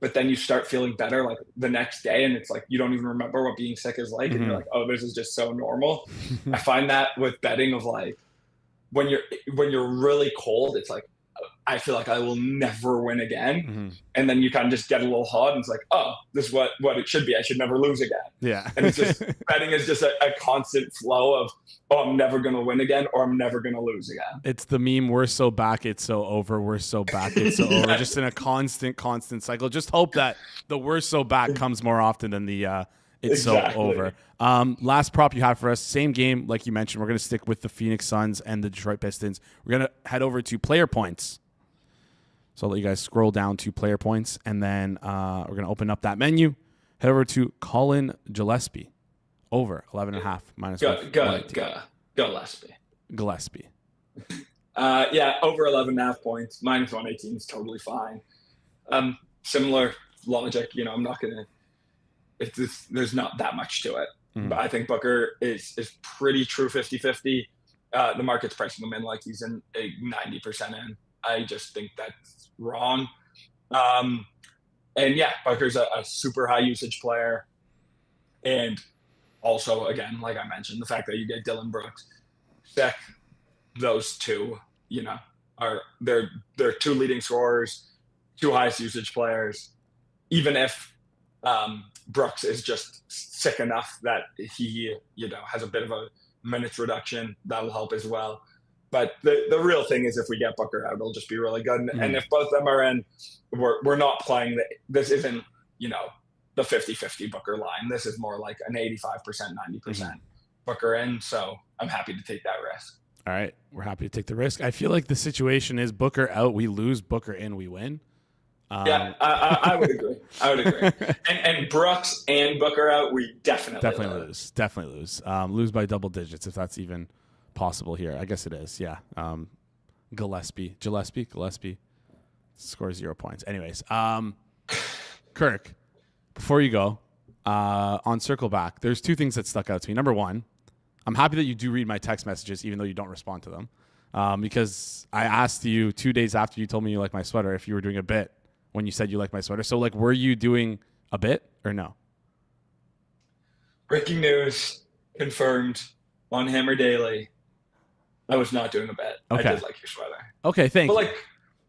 [SPEAKER 4] But then you start feeling better like the next day, and it's like you don't even remember what being sick is like, and you're like, oh, this is just so normal. I find that with betting of like when you're really cold, it's like I feel like I will never win again. And then you kind of just get a little hot, and it's like, oh, this is what it should be. I should never lose again.
[SPEAKER 1] Yeah.
[SPEAKER 4] And it's just betting is just a constant flow of, oh, I'm never going to win again, or I'm never going to lose again.
[SPEAKER 1] It's the meme, we're so back, it's so over. We're so back, it's so over. Just in a constant cycle. Just hope that the we're so back comes more often than the it's exactly. So over. Last prop you have for us, same game like you mentioned. We're going to stick with the Phoenix Suns and the Detroit Pistons. We're going to head over to player points. So I'll let you guys scroll down to player points, and then we're going to open up that menu. Head over to Colin Gillespie. Over 11.5 minus
[SPEAKER 4] Go Gillespie.
[SPEAKER 1] Gillespie.
[SPEAKER 4] Yeah, over 11.5 points. Minus 118 is totally fine. Similar logic. I'm not going to – there's not that much to it. But I think Booker is pretty true 50-50. The market's pricing him in like he's in a 90% in. I just think that's wrong. And yeah, Booker's a super high usage player. And also, again, like I mentioned, the fact that you get Dylan Brooks, Sec, those two, are they're 2 leading scorers, 2 highest usage players. Even if Brooks is just sick enough that he, has a bit of a minutes reduction, that'll help as well. But the real thing is if we get Booker out, it'll just be really good. And if both of them are in, we're not playing this isn't, the 50-50 Booker line. This is more like an 85%, 90% Booker in. So I'm happy to take that risk.
[SPEAKER 1] All right. We're happy to take the risk. I feel like the situation is Booker out, we lose, Booker in, we win.
[SPEAKER 4] Yeah, I would agree. And Brooks and Booker out, we definitely
[SPEAKER 1] lose. Definitely lose. Lose by double digits if that's even possible here. I guess it is. Yeah. Gillespie scores 0 points. Anyways, Kirk, before you go, on Circle Back, there's 2 things that stuck out to me. Number 1, I'm happy that you do read my text messages, even though you don't respond to them, because I asked you 2 days after you told me you like my sweater if you were doing a bit when you said you like my sweater. So, were you doing a bit or no?
[SPEAKER 4] Breaking news confirmed on Hammer Daily. I was not doing a bet.
[SPEAKER 1] Okay.
[SPEAKER 4] I did like your sweater.
[SPEAKER 1] Okay, thank you.
[SPEAKER 4] But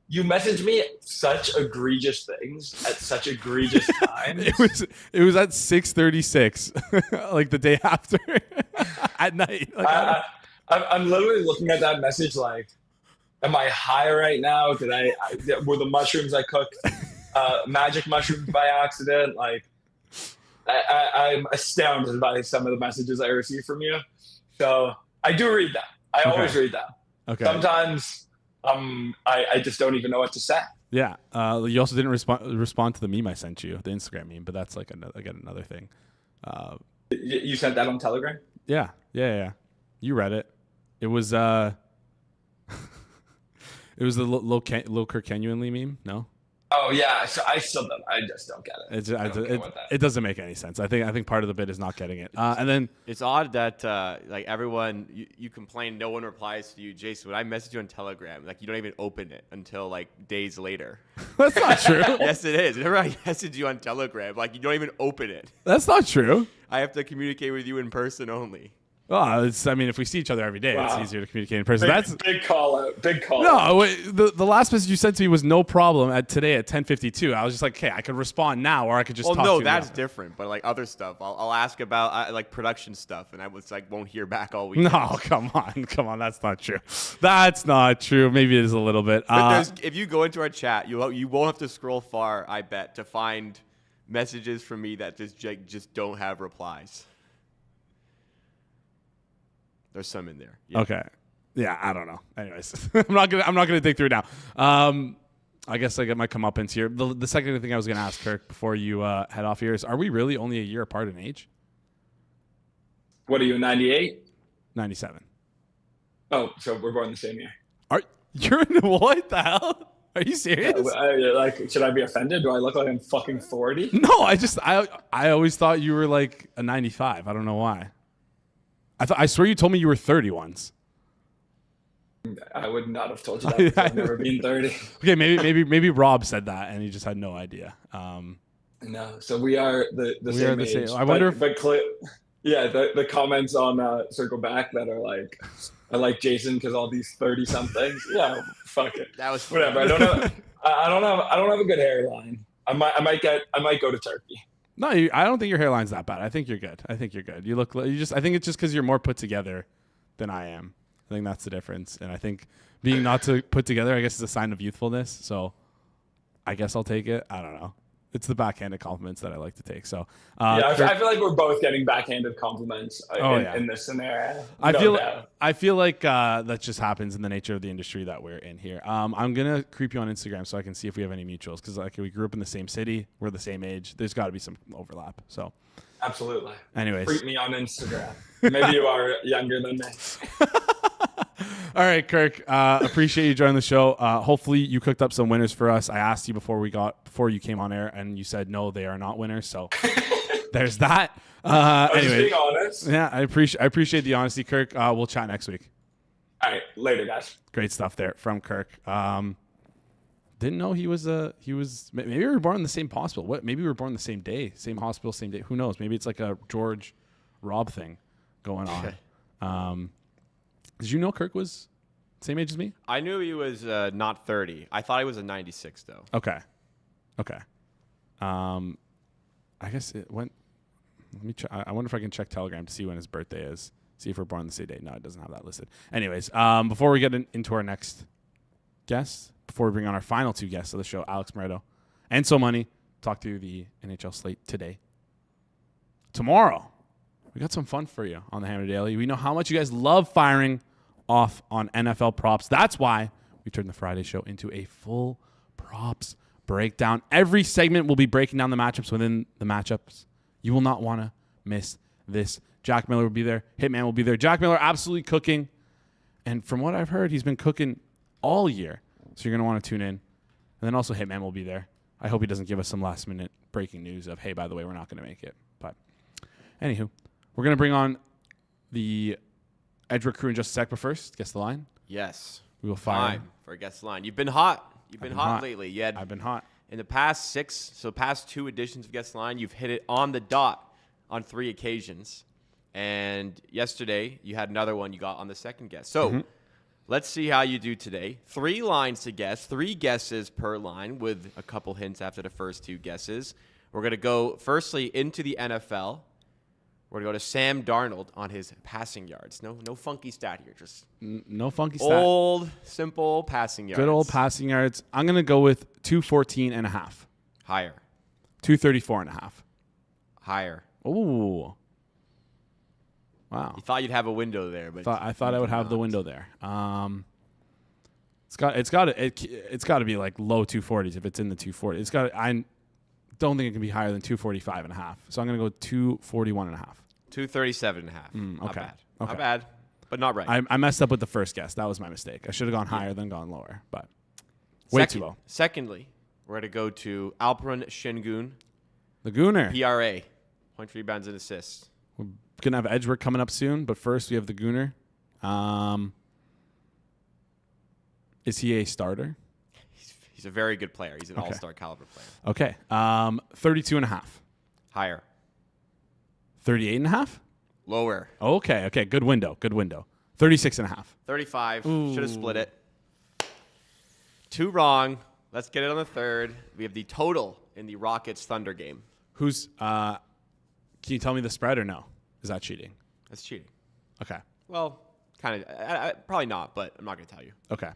[SPEAKER 4] you messaged me such egregious things at such egregious times.
[SPEAKER 1] It was at 6:36, like the day after at night.
[SPEAKER 4] I'm literally looking at that message like, am I high right now? Were the mushrooms I cooked magic mushrooms by accident? I'm astounded by some of the messages I receive from you. So I do read them. I always read them. Okay. Sometimes I just don't even know what to say.
[SPEAKER 1] Yeah. You also didn't respond to the meme I sent you, the Instagram meme, but that's another thing.
[SPEAKER 4] You sent that on Telegram?
[SPEAKER 1] Yeah. You read it. It was it was the low Kirk Genuinely meme. No.
[SPEAKER 4] Oh yeah, so I still don't. I just don't get it.
[SPEAKER 1] It doesn't make any sense. I think part of the bit is not getting it. And then
[SPEAKER 2] it's odd that everyone you complain, no one replies to you, Jason. When I message you on Telegram, you don't even open it until days later.
[SPEAKER 1] That's not true.
[SPEAKER 2] Yes, it is. Whenever I message you on Telegram, you don't even open it.
[SPEAKER 1] That's not true.
[SPEAKER 2] I have to communicate with you in person only.
[SPEAKER 1] Oh, I mean, if we see each other every day, It's easier to communicate in person. That's
[SPEAKER 4] big call out. Big call.
[SPEAKER 1] No, wait, the last message you sent to me was no problem today at 10:52. I was just like, okay, I could respond now, or I could just.
[SPEAKER 2] Well,
[SPEAKER 1] talk
[SPEAKER 2] no,
[SPEAKER 1] to
[SPEAKER 2] that's
[SPEAKER 1] you
[SPEAKER 2] different. But like other stuff, I'll ask about like production stuff, and I was like, won't hear back all week.
[SPEAKER 1] No, come on, that's not true. That's not true. Maybe it is a little bit.
[SPEAKER 2] But if you go into our chat, you won't have to scroll far, I bet, to find messages from me that just don't have replies. There's some in there.
[SPEAKER 1] Yeah. Okay. Yeah, I don't know. Anyways, I'm not gonna dig through it now. I guess I might come up into here. The second thing I was gonna ask Kirk before you head off here is: are we really only a year apart in age?
[SPEAKER 4] What are you, 98?
[SPEAKER 1] 97.
[SPEAKER 4] Oh, so we're born the same year.
[SPEAKER 1] You're in what the hell? Are you serious?
[SPEAKER 4] Should I be offended? Do I look like I'm fucking 40?
[SPEAKER 1] No, I always thought you were like a 95. I don't know why. I swear you told me you were 30 once.
[SPEAKER 4] I would not have told you that because I've never been 30.
[SPEAKER 1] Okay, maybe Rob said that and he just had no idea.
[SPEAKER 4] No, so we are the same age.
[SPEAKER 1] I wonder
[SPEAKER 4] the comments on Circle Back that are like, I like Jason because all these 30-somethings. Yeah, fuck it.
[SPEAKER 2] That was
[SPEAKER 4] whatever. I don't have a good hairline. I might go to Turkey.
[SPEAKER 1] No, I don't think your hairline's that bad. I think you're good. You look. I think it's just because you're more put together than I am. I think that's the difference. And I think being not to put together, I guess, is a sign of youthfulness. So I guess I'll take it. I don't know. It's the backhanded compliments that I like to take. So
[SPEAKER 4] I feel like we're both getting backhanded compliments in this scenario.
[SPEAKER 1] I feel like that just happens in the nature of the industry that we're in here. I'm gonna creep you on Instagram so I can see if we have any mutuals because like we grew up in the same city, we're the same age. There's got to be some overlap. So
[SPEAKER 4] absolutely.
[SPEAKER 1] Anyways,
[SPEAKER 4] creep me on Instagram. Maybe you are younger than me.
[SPEAKER 1] All right, Kirk. Appreciate you joining the show. Hopefully, you cooked up some winners for us. I asked you before you came on air, and you said no, they are not winners. So there's that. Anyway,
[SPEAKER 4] just being honest.
[SPEAKER 1] Yeah, I appreciate the honesty, Kirk. We'll chat next week.
[SPEAKER 4] All right, later, guys.
[SPEAKER 1] Great stuff there from Kirk. Didn't know he was. Maybe we were born in the same hospital. Maybe we were born the same day, same hospital, same day. Who knows? Maybe it's like a George Rob thing going on. Did you know Kirk was same age as me?
[SPEAKER 2] I knew he was not 30. I thought he was a 96 though.
[SPEAKER 1] Okay. I guess it went. Let me check. I wonder if I can check Telegram to see when his birthday is. See if we're born the same day. No, it doesn't have that listed. Anyways, before we get into our next guest, before we bring on our final two guests of the show, Alex Moretto and So Money, talk through the NHL slate today. Tomorrow, we got some fun for you on the Hammer Daily. We know how much you guys love firing off on NFL props. That's why we turned the Friday show into a full props breakdown. Every segment will be breaking down the matchups within the matchups. You will not want to miss this. Jack Miller will be there. Hitman will be there. Jack Miller absolutely cooking. And from what I've heard, he's been cooking all year. So you're going to want to tune in. And then also Hitman will be there. I hope he doesn't give us some last minute breaking news of, hey, by the way, we're not going to make it. But anywho, we're going to bring on the Edgework crew in just a sec. But first, guess the line.
[SPEAKER 2] Yes.
[SPEAKER 1] We will fire.
[SPEAKER 2] Time for guess the line. You've been hot. You've been hot lately.
[SPEAKER 1] I've been hot.
[SPEAKER 2] In the past past two editions of Guess the Line, you've hit it on the dot on 3 occasions. And yesterday, you had another one you got on the second guess. So let's see how you do today. 3 lines to guess, 3 guesses per line with a couple hints after the first 2 guesses. We're going to go firstly into the NFL. We're going to go to Sam Darnold on his passing yards. No funky stat here. Just
[SPEAKER 1] no funky stat.
[SPEAKER 2] Old, simple passing yards.
[SPEAKER 1] Good old passing yards. I'm going to go with 214.5.
[SPEAKER 2] Higher.
[SPEAKER 1] 234.5.
[SPEAKER 2] Higher.
[SPEAKER 1] Ooh. Wow.
[SPEAKER 2] You thought you'd have a window there, but
[SPEAKER 1] I thought I would have the window there. It's got to be like low 240s if it's in the 240s. I don't think it can be higher than 245.5. So I'm going to go 241.5.
[SPEAKER 2] 237.5.
[SPEAKER 1] Okay.
[SPEAKER 2] Not bad.
[SPEAKER 1] Okay.
[SPEAKER 2] Not bad, but not right.
[SPEAKER 1] I messed up with the first guess. That was my mistake. I should have gone higher than gone lower, but way too low.
[SPEAKER 2] Secondly, we're going to go to Alperen Şengün.
[SPEAKER 1] The Gooner.
[SPEAKER 2] PRA. Points, rebounds, and assists.
[SPEAKER 1] We're going to have Edgework coming up soon, but first we have the Gooner. Is he a starter?
[SPEAKER 2] He's a very good player. He's an all-star caliber player.
[SPEAKER 1] Okay. 32.5.
[SPEAKER 2] Higher.
[SPEAKER 1] 38.5?
[SPEAKER 2] Lower.
[SPEAKER 1] Okay. Good window. 36.5.
[SPEAKER 2] 35. Should have split it. 2 wrong. Let's get it on the third. We have the total in the Rockets Thunder game.
[SPEAKER 1] Who's can you tell me the spread or no? Is that cheating?
[SPEAKER 2] That's cheating.
[SPEAKER 1] Okay.
[SPEAKER 2] Well, kind of. Probably not, but I'm not going to tell you.
[SPEAKER 1] Okay.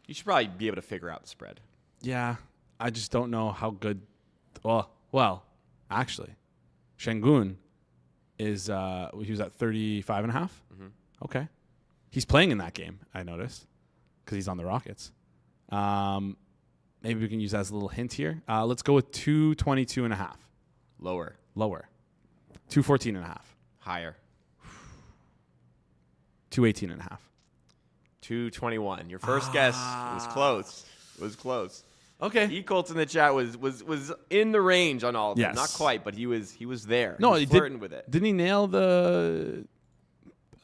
[SPEAKER 2] You should probably be able to figure out the spread.
[SPEAKER 1] Yeah, I just don't know how good. Well, actually, Şengün is he was at 35.5.
[SPEAKER 2] Mm-hmm.
[SPEAKER 1] Okay, he's playing in that game. I noticed because he's on the Rockets. Maybe we can use that as a little hint here. Let's go with 222.5.
[SPEAKER 2] Lower.
[SPEAKER 1] 214.5.
[SPEAKER 2] Higher.
[SPEAKER 1] 218.5.
[SPEAKER 2] 221. Your first guess was close. It was close.
[SPEAKER 1] Okay.
[SPEAKER 2] E-Colts in the chat was in the range on all of them.
[SPEAKER 1] Yes.
[SPEAKER 2] Not quite, but he was there.
[SPEAKER 1] No,
[SPEAKER 2] he was flirting with it.
[SPEAKER 1] Didn't he nail the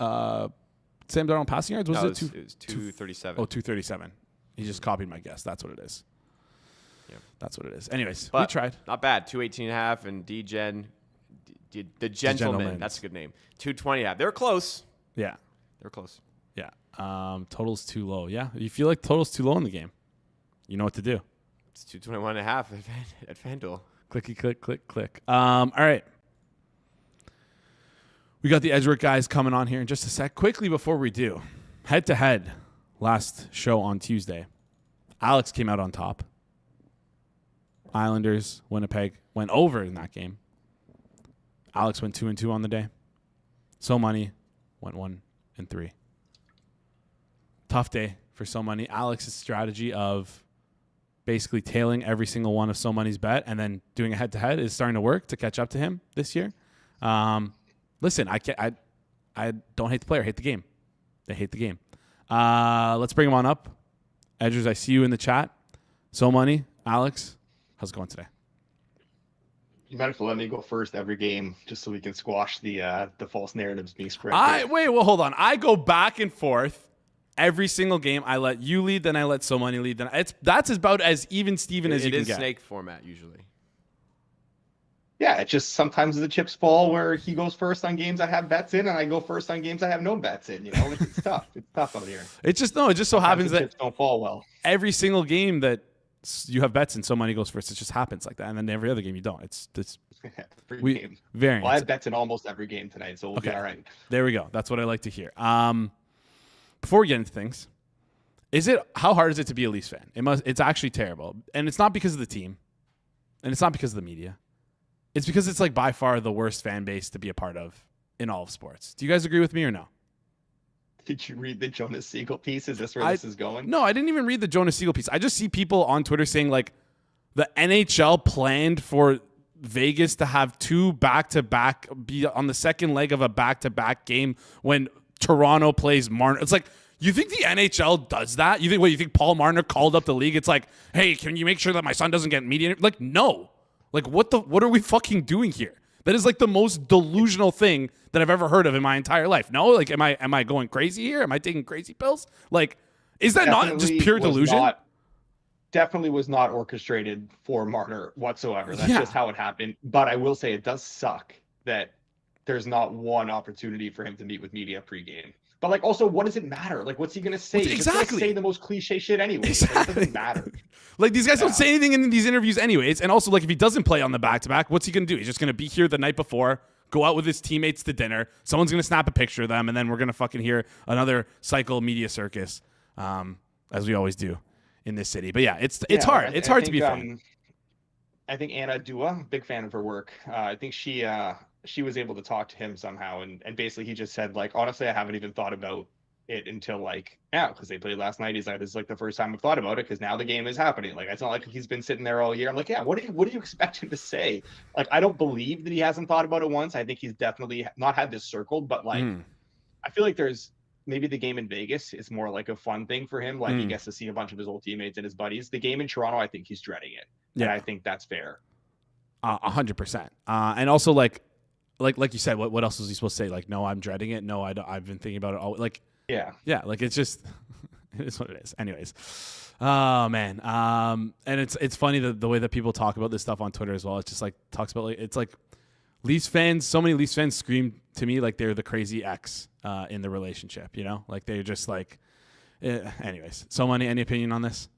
[SPEAKER 1] Sam Darnold passing yards?
[SPEAKER 2] It was 237.
[SPEAKER 1] 237. He just copied my guess. That's what it is.
[SPEAKER 2] Yeah.
[SPEAKER 1] That's what it is. Anyways,
[SPEAKER 2] but
[SPEAKER 1] we tried.
[SPEAKER 2] Not bad. 218.5 and the Gentleman. That's a good name. 220.5. They're close.
[SPEAKER 1] Yeah.
[SPEAKER 2] They're close.
[SPEAKER 1] Yeah. Total's too low. Yeah. You feel like total's too low in the game. You know what to do.
[SPEAKER 2] It's 221.5 at FanDuel.
[SPEAKER 1] Clicky, click. All right. We got the Edgework guys coming on here in just a sec. Quickly before we do, head-to-head last show on Tuesday. Alex came out on top. Islanders, Winnipeg went over in that game. Alex went 2-2 on the day. So Money went 1-3. Tough day for So Money. Alex's strategy of basically tailing every single one of So Money's bet and then doing a head-to-head is starting to work to catch up to him this year. Listen, I don't hate the player, I hate the game. They hate the game. Let's bring him on up. Edgers, I see you in the chat. So Money, Alex, how's it going today?
[SPEAKER 5] You might have to let me go first every game just so we can squash the false narratives being spread.
[SPEAKER 1] Hold on. I go back and forth every single game. I let you lead, then I let So Money lead. Then that's about as even Steven as you can get.
[SPEAKER 2] It is snake format usually.
[SPEAKER 5] Yeah, it just sometimes the chips fall where he goes first on games I have bets in, and I go first on games I have no bets in. You know, it's tough. It's tough out here.
[SPEAKER 1] It just so happens that
[SPEAKER 5] chips don't fall well.
[SPEAKER 1] Every single game that you have bets in, So Money goes first. It just happens like that, and then every other game you don't. It's
[SPEAKER 5] game.
[SPEAKER 1] Variance.
[SPEAKER 5] Well, I have bets in almost every game tonight, so we'll be all right.
[SPEAKER 1] There we go. That's what I like to hear. Before we get into things, how hard is it to be a Leafs fan? It's actually terrible, and it's not because of the team, and it's not because of the media. It's because it's like by far the worst fan base to be a part of in all of sports. Do you guys agree with me or no?
[SPEAKER 5] Did you read the Jonas Siegel piece? Is this where this is going?
[SPEAKER 1] No, I didn't even read the Jonas Siegel piece. I just see people on Twitter saying like the NHL planned for Vegas to have 2 back-to-back, be on the second leg of a back-to-back game when Toronto plays Marner. It's like, you think the NHL does that? You think Paul Marner called up the league? It's like, hey, can you make sure that my son doesn't get media? Like, no. Like, what are we fucking doing here? That is like the most delusional thing that I've ever heard of in my entire life. No, like, am I going crazy here? Am I taking crazy pills? Like, is that not just pure delusion?
[SPEAKER 5] Definitely was not orchestrated for Marner whatsoever. That's just how it happened. But I will say it does suck that there's not one opportunity for him to meet with media pregame. But like, also, what does it matter? Like, what's he gonna say?
[SPEAKER 1] Exactly.
[SPEAKER 5] Just say the most cliche shit anyway.
[SPEAKER 1] Exactly.
[SPEAKER 5] Like, it doesn't matter.
[SPEAKER 1] Like, these guys don't say anything in these interviews anyways. And also, like, if he doesn't play on the back-to-back, what's he gonna do? He's just gonna be here the night before, go out with his teammates to dinner. Someone's gonna snap a picture of them, and then we're gonna fucking hear another cycle media circus, as we always do in this city. But yeah, it's hard. It's hard to be a fan.
[SPEAKER 5] I think Anna Dua, big fan of her work. I think she was able to talk to him somehow, and basically he just said, like, honestly, I haven't even thought about it until like now because they played last night. He's like, this is like the first time I've thought about it because now the game is happening. Like, it's not like he's been sitting there all year. I'm like, yeah, what do you expect him to say? Like, I don't believe that he hasn't thought about it once. I think he's definitely not had this circled, but like I feel like there's maybe the game in Vegas is more like a fun thing for him. Like he gets to see a bunch of his old teammates and his buddies. The game in Toronto, I think he's dreading it. Yeah, and I think that's fair.
[SPEAKER 1] 100%. And also like you said, what else was he supposed to say? Like, no, I'm dreading it. No, I've been thinking about it all. Like, yeah, like it's just it is what it is. Anyways, oh man, and it's funny the way that people talk about this stuff on Twitter as well. It's just like talks about like it's like Leafs fans, so many Leafs fans scream to me like they're the crazy ex in the relationship, you know? Like they're just like, anyways. So any opinion on this?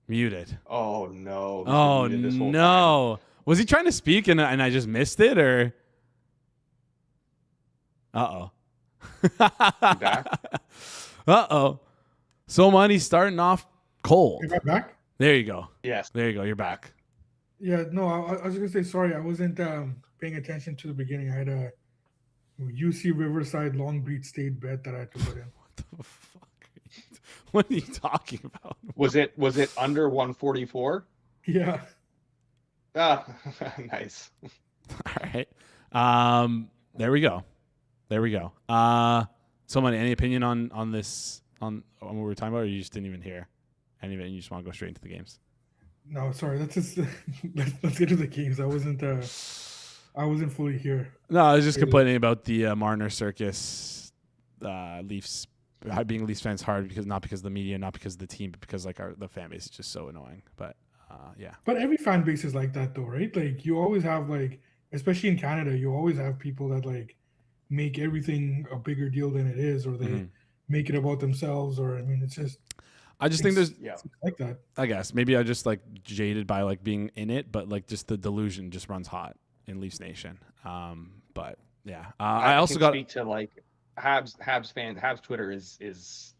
[SPEAKER 1] Muted.
[SPEAKER 5] Oh no.
[SPEAKER 1] Oh no. Was he trying to speak and I just missed it or? Uh-oh.
[SPEAKER 5] Back?
[SPEAKER 1] Uh-oh. So money's starting off cold.
[SPEAKER 6] Am I back?
[SPEAKER 1] There you go.
[SPEAKER 5] Yes.
[SPEAKER 1] There you go. You're back.
[SPEAKER 6] Yeah, no, I was going to say, sorry, I wasn't paying attention to the beginning. I had a UC Riverside Long Beach State bet that I had to put in.
[SPEAKER 1] What the fuck? What are you talking about?
[SPEAKER 5] Was it under 144?
[SPEAKER 6] Yeah.
[SPEAKER 5] Ah, nice.
[SPEAKER 1] All right. There we go. Any opinion on this, on what we were talking about, or you just didn't even hear any of it and you just want to go straight into the games?
[SPEAKER 6] No, sorry. Let's just let's get to the games. I wasn't fully here.
[SPEAKER 1] No, I was just complaining about the Marner Circus Leafs being Leafs fans hard not because of the media, not because of the team, but because like the fan base is just so annoying. But yeah.
[SPEAKER 6] But every fan base is like that though, right? Like you always have like, especially in Canada, you always have people that like make everything a bigger deal than it is, or they make it about themselves, or I mean, it's just.
[SPEAKER 1] I just think there's
[SPEAKER 6] like that.
[SPEAKER 1] I guess maybe I just like jaded by like being in it, but like just the delusion just runs hot in Leafs Nation. But yeah, I also got
[SPEAKER 5] speak to like Habs Twitter is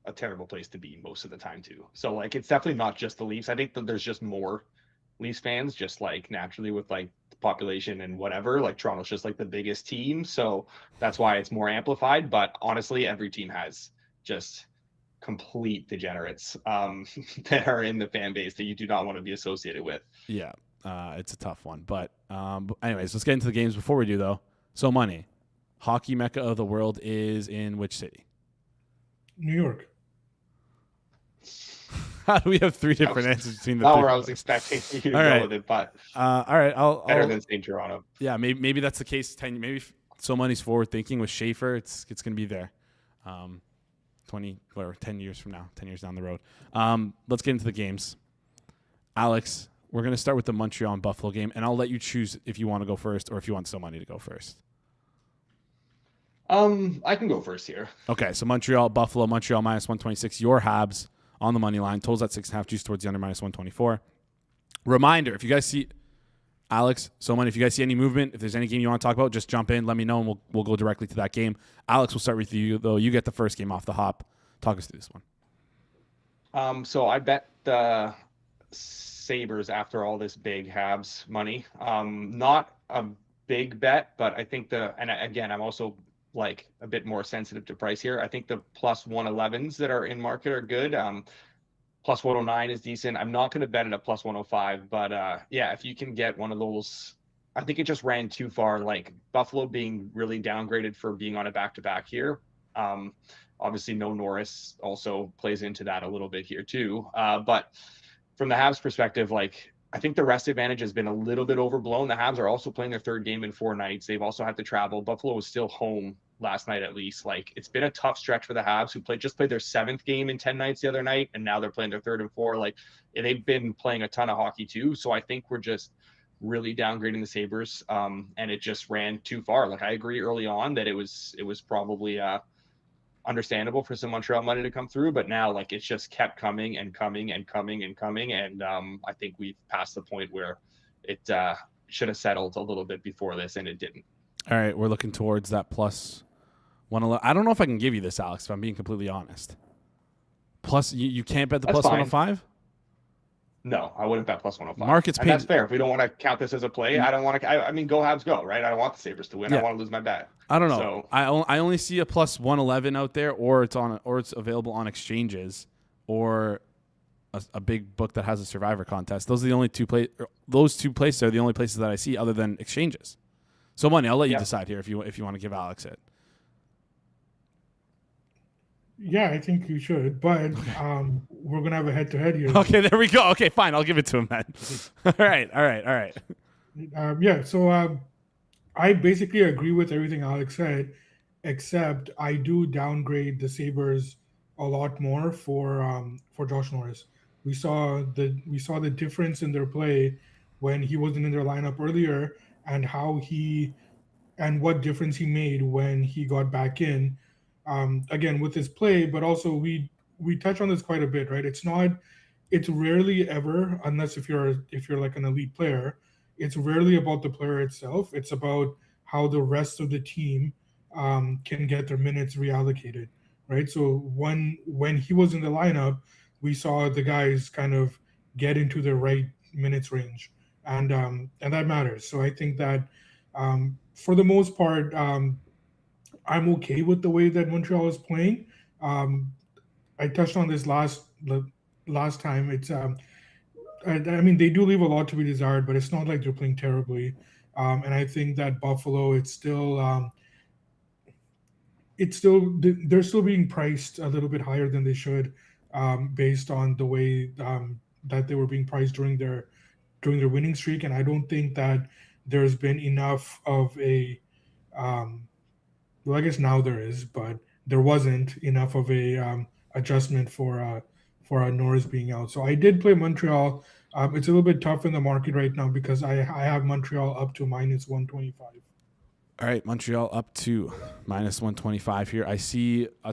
[SPEAKER 5] a terrible place to be most of the time too. So like it's definitely not just the Leafs. I think that there's just more Leafs fans, just like naturally with like the population and whatever. Like Toronto's just like the biggest team, so that's why it's more amplified. But honestly, every team has just complete degenerates that are in the fan base that you do not want to be associated with.
[SPEAKER 1] Yeah, it's a tough one. But anyways, let's get into the games. Before we do, though, so money. Hockey mecca of the world is in which city?
[SPEAKER 6] New York.
[SPEAKER 1] How do we have three different answers between the
[SPEAKER 5] Not
[SPEAKER 1] three?
[SPEAKER 5] where I was expecting you to
[SPEAKER 1] All
[SPEAKER 5] go
[SPEAKER 1] right.
[SPEAKER 5] with it, but
[SPEAKER 1] all right,
[SPEAKER 5] better than saying Toronto.
[SPEAKER 1] Yeah, maybe that's the case. Maybe so money's forward thinking with Schaefer. It's going to be there. 10 years from now, 10 years down the road. Let's get into the games. Alex, we're going to start with the Montreal and Buffalo game, and I'll let you choose if you want to go first or if you want so money to go first.
[SPEAKER 5] I can go first here.
[SPEAKER 1] Okay, so Buffalo, Montreal minus 126. Your Habs on the money line. Totals at 6.5, juice towards the under minus 124. Reminder, if you guys see Alex, if you guys see any movement, if there's any game you want to talk about, just jump in, let me know, and we'll go directly to that game. Alex, we'll start with you, though. You get the first game off the hop. Talk us through this one.
[SPEAKER 5] So I bet the Sabres after all this big Habs money. Not a big bet, but I think again, I'm also like a bit more sensitive to price here. I think the plus 111s that are in market are good. Plus 109 is decent. I'm not going to bet it at plus 105, but yeah, if you can get one of those, I think it just ran too far. Like Buffalo being really downgraded for being on a back-to-back here. Obviously, no Norris also plays into that a little bit here too. But from the Habs perspective, like I think the rest advantage has been a little bit overblown. The Habs are also playing their third game in 4 nights. They've also had to travel. Buffalo was still home last night at least. Like it's been a tough stretch for the Habs, who just played their 7th game in 10 nights the other night, and now they're playing their 3rd and 4. Like they've been playing a ton of hockey too. So I think we're just really downgrading the Sabres, and it just ran too far. Like I agree early on that it was probably understandable for some Montreal money to come through, but now like it's just kept coming and coming and coming and coming, and I think we've passed the point where it should have settled a little bit before this, and it didn't.
[SPEAKER 1] All right, we're looking towards that plus 111. I don't know if I can give you this, Alex, if I'm being completely honest. Plus, you can't bet the
[SPEAKER 5] That's
[SPEAKER 1] plus
[SPEAKER 5] fine.
[SPEAKER 1] 105?
[SPEAKER 5] No, I wouldn't bet plus 105.
[SPEAKER 1] Market's
[SPEAKER 5] and that's fair. If we don't want to count this as a play, I don't want to. I mean, go Habs, go, right? I don't want the Sabres to win.
[SPEAKER 1] Yeah.
[SPEAKER 5] I want to lose my bet.
[SPEAKER 1] I don't know.
[SPEAKER 5] So,
[SPEAKER 1] I only see a plus 111 out there, or it's available on exchanges, or a big book that has a Survivor contest. Those are the only those two places are the only places that I see other than exchanges. So money, I'll let you decide here if you want to give Alex it.
[SPEAKER 6] Yeah, I think you should, but we're gonna have a head-to-head here.
[SPEAKER 1] Okay, there we go. Okay, fine, I'll give it to him then. All right.
[SPEAKER 6] Yeah, so I basically agree with everything Alex said, except I do downgrade the Sabres a lot more for Josh Norris. We saw the difference in their play when he wasn't in their lineup earlier, and what difference he made when he got back in. Again, with his play, but also we touch on this quite a bit, right? It's rarely ever, unless if you're like an elite player, it's rarely about the player itself. It's about how the rest of the team can get their minutes reallocated, right? So when he was in the lineup, we saw the guys kind of get into the right minutes range, and that matters. So I think that for the most part, I'm okay with the way that Montreal is playing. I touched on this last time. It's I mean, they do leave a lot to be desired, but it's not like they're playing terribly. And I think that Buffalo, they're still being priced a little bit higher than they should, based on the way that they were being priced during their winning streak. And I don't think that there's been enough of a well, I guess now there is, but there wasn't enough of a adjustment for Norris being out. So I did play Montreal. It's a little bit tough in the market right now because I have Montreal up to -125.
[SPEAKER 1] All right, Montreal up to -125 here. I see a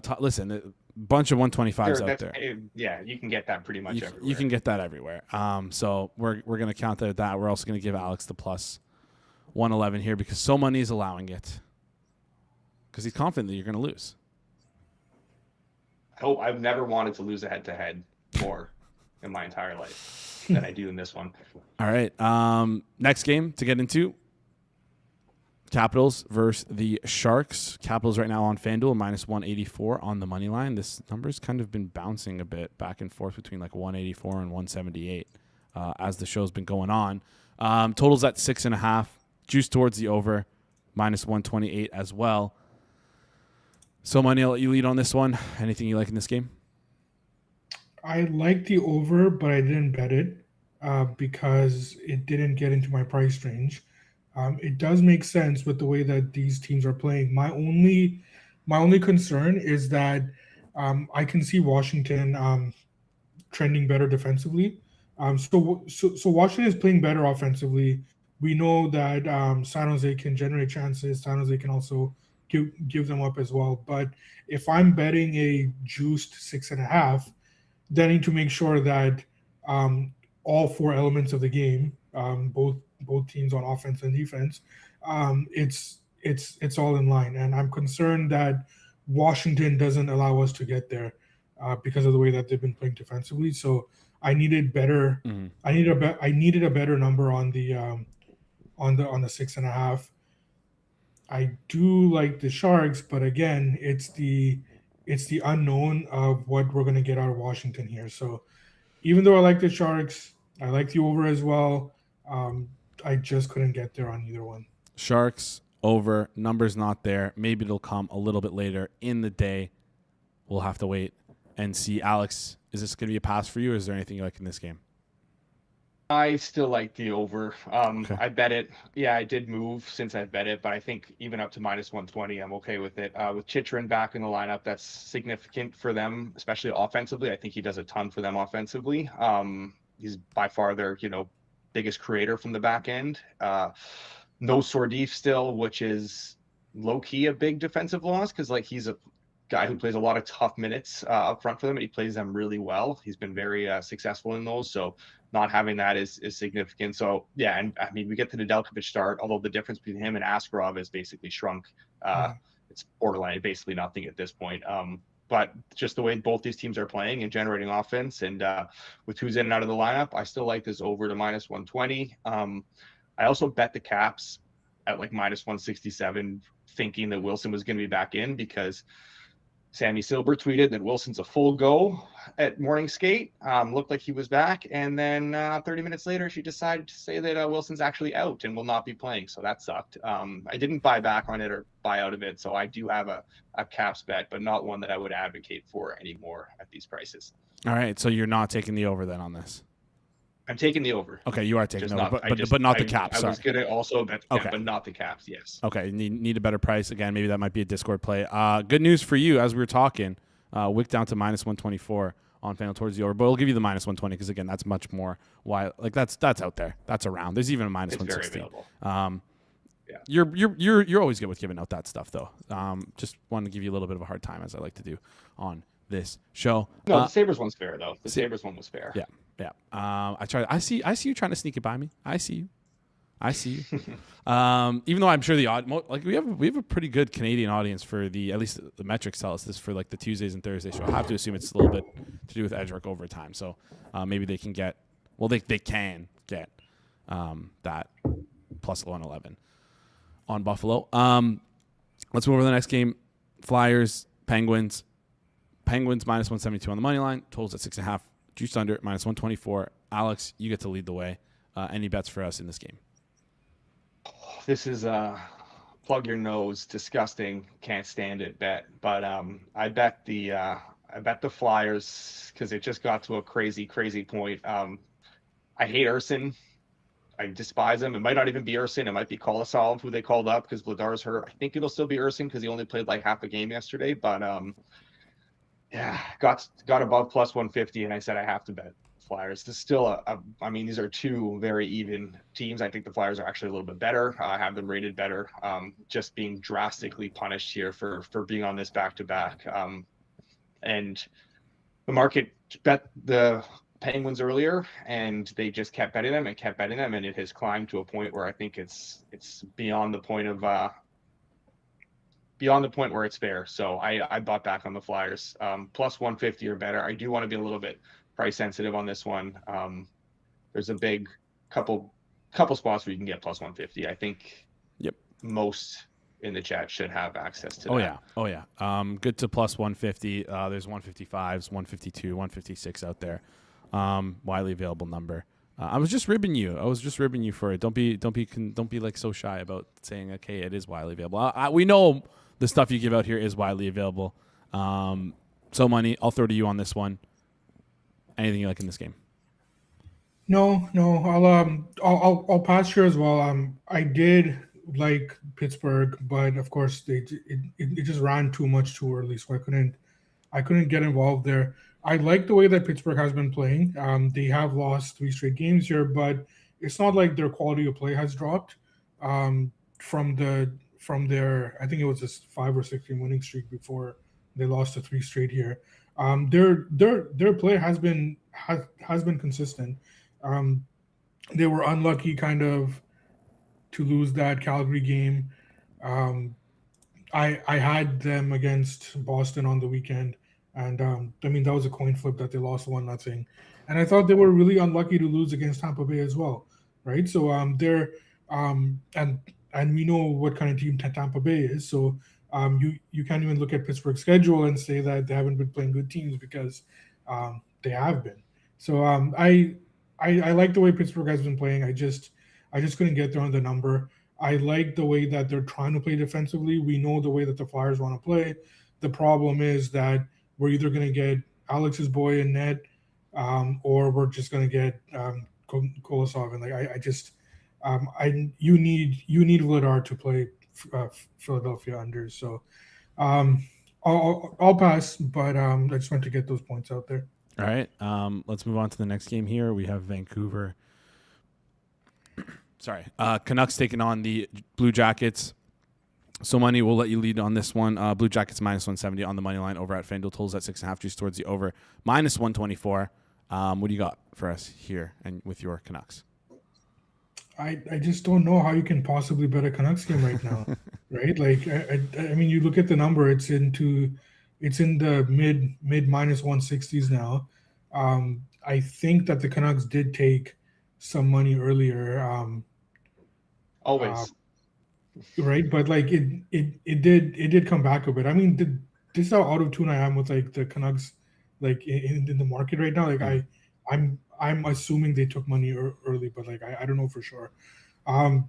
[SPEAKER 1] bunch of 125s out there.
[SPEAKER 5] Yeah, you can get that pretty much everywhere.
[SPEAKER 1] You can get that everywhere. So we're going to count that at that. We're also going to give Alex the +111 here because so money is allowing it. Because he's confident that you're going to lose.
[SPEAKER 5] I've never wanted to lose a head-to-head more in my entire life than I do in this one.
[SPEAKER 1] All right. Next game to get into. Capitals versus the Sharks. Capitals right now on FanDuel, -184 on the money line. This number's kind of been bouncing a bit back and forth between like 184 and 178 as the show's been going on. Totals at 6.5. Juice towards the over, -128 as well. So, Money, I'll let you lead on this one. Anything you like in this game?
[SPEAKER 6] I like the over, but I didn't bet it because it didn't get into my price range. It does make sense with the way that these teams are playing. My only concern is that I can see Washington trending better defensively. So Washington is playing better offensively. We know that San Jose can generate chances. San Jose can also give them up as well. But if I'm betting a juiced 6.5, then I need to make sure that all four elements of the game, both teams on offense and defense, it's all in line. And I'm concerned that Washington doesn't allow us to get there because of the way that they've been playing defensively. So I needed better. Mm-hmm. I needed a better number on the 6.5. I do like the Sharks, but again, it's the unknown of what we're going to get out of Washington here. So even though I like the Sharks, I like the over as well. I just couldn't get there on either one.
[SPEAKER 1] Sharks over, numbers not there. Maybe it'll come a little bit later in the day. We'll have to wait and see. Alex, is this going to be a pass for you, or is there anything you like in this game?
[SPEAKER 5] I still like the over.
[SPEAKER 1] Okay.
[SPEAKER 5] I bet it. Yeah, I did move since I bet it, but I think even up to -120, I'm okay with it. With Chychrun back in the lineup, that's significant for them, especially offensively. I think he does a ton for them offensively. He's by far their, biggest creator from the back end. No Sordif still, which is low-key a big defensive loss because he's a guy who plays a lot of tough minutes up front for them, and he plays them really well. He's been very successful in those, so not having that is significant. So, yeah, and I mean, we get to the Delkovich start, although the difference between him and Askarov is basically shrunk. It's borderline, basically nothing at this point. But just the way both these teams are playing and generating offense, and with who's in and out of the lineup, I still like this over to -120. I also bet the Caps at -167, thinking that Wilson was going to be back in because Sammy Silver tweeted that Wilson's a full go at morning skate. Looked like he was back. And then 30 minutes later, she decided to say that Wilson's actually out and will not be playing. So that sucked. I didn't buy back on it or buy out of it. So I do have a Caps bet, but not one that I would advocate for anymore at these prices.
[SPEAKER 1] All right. So you're not taking the over then on this?
[SPEAKER 5] I'm taking the over.
[SPEAKER 1] Okay, you are taking the over, but not the Caps.
[SPEAKER 5] I was going to also bet the Caps, but not the Caps, yes.
[SPEAKER 1] Okay, need a better price. Again, maybe that might be a Discord play. Good news for you, as we were talking, Wick down to -124 on FanDuel towards the over, but we'll give you the minus 120 because again, that's much more wild. Like that's out there. That's around. There's even a minus 160.
[SPEAKER 5] Very available.
[SPEAKER 1] You're always good with giving out that stuff though. Just wanted to give you a little bit of a hard time as I like to do on this show.
[SPEAKER 5] No, the Sabres one's fair though. The Sabres one was fair.
[SPEAKER 1] Yeah. I see you trying to sneak it by me. I see you. Even though I'm sure we have a pretty good Canadian audience for at least the metrics tell us this for like the Tuesdays and Thursdays. So I have to assume it's a little bit to do with edge work overtime. So maybe they can get they can get that plus 111 on Buffalo. Let's move over to the next game. Flyers, Penguins. Penguins minus 172 on the money line. Totals at 6.5. Juiced under minus 124. Alex, you get to lead the way. Any bets for us in this game?
[SPEAKER 5] This is plug your nose, disgusting, can't stand it bet. But I bet the Flyers because it just got to a crazy point. I hate Urson. I despise him. It might not even be Urson. It might be Kolosov who they called up because Vladar's hurt. I think it'll still be Urson because he only played like half a game yesterday. But got above plus 150, and I said I have to bet Flyers. This is still these are two very even teams. I think the Flyers are actually a little bit better. I have them rated better. Just being drastically punished here for being on this back-to-back. And the market bet the Penguins earlier, and they just kept betting them, and it has climbed to a point where I think it's beyond the point where it's fair. So I bought back on the Flyers, plus 150 or better. I do want to be a little bit price sensitive on this one. There's a big couple spots where you can get plus 150. I think most in the chat should have access to that.
[SPEAKER 1] Oh yeah. Good to plus 150. There's 155s, 152, 156 out there. Widely available number. I was just ribbing you for it. Don't be like so shy about saying okay, it is widely available. We know the stuff you give out here is widely available. So money, I'll throw to you on this one. Anything you like in this game?
[SPEAKER 6] No. I'll pass here as well. I did like Pittsburgh, but of course it just ran too much too early, so I couldn't get involved there. I like the way that Pittsburgh has been playing. They have lost 3 straight games here, but it's not like their quality of play has dropped from their I think it was a 5 or 6 game winning streak before they lost to 3 straight here. Their play has been consistent. They were unlucky kind of to lose that Calgary game. I had them against Boston on the weekend, and that was a coin flip that they lost 1-0. And I thought they were really unlucky to lose against Tampa Bay as well, right? So they're and we know what kind of team Tampa Bay is. So you can't even look at Pittsburgh's schedule and say that they haven't been playing good teams because they have been. So I like the way Pittsburgh has been playing. I just couldn't get there on the number. I like the way that they're trying to play defensively. We know the way that the Flyers want to play. The problem is that we're either going to get Alex's boy in net, or we're just going to get Kolosov. And you need Vladar to play Philadelphia under. So I'll pass, but I just want to get those points out there.
[SPEAKER 1] All right. Let's move on to the next game here. We have Vancouver. Canucks taking on the Blue Jackets. So money, we'll let you lead on this one. Blue Jackets minus 170 on the money line over at FanDuel. Totals at 6.5. Juice towards the over. Minus 124. What do you got for us here and with your Canucks?
[SPEAKER 6] I just don't know how you can possibly bet a Canucks game right now, right? Like, I mean, you look at the number; it's in the mid minus 160s now. I think that the Canucks did take some money earlier.
[SPEAKER 5] Always,
[SPEAKER 6] right? But like it did come back a bit. I mean, this is how out of tune I am with like the Canucks, like in the market right now. Like I'm assuming they took money early, but like I don't know for sure. And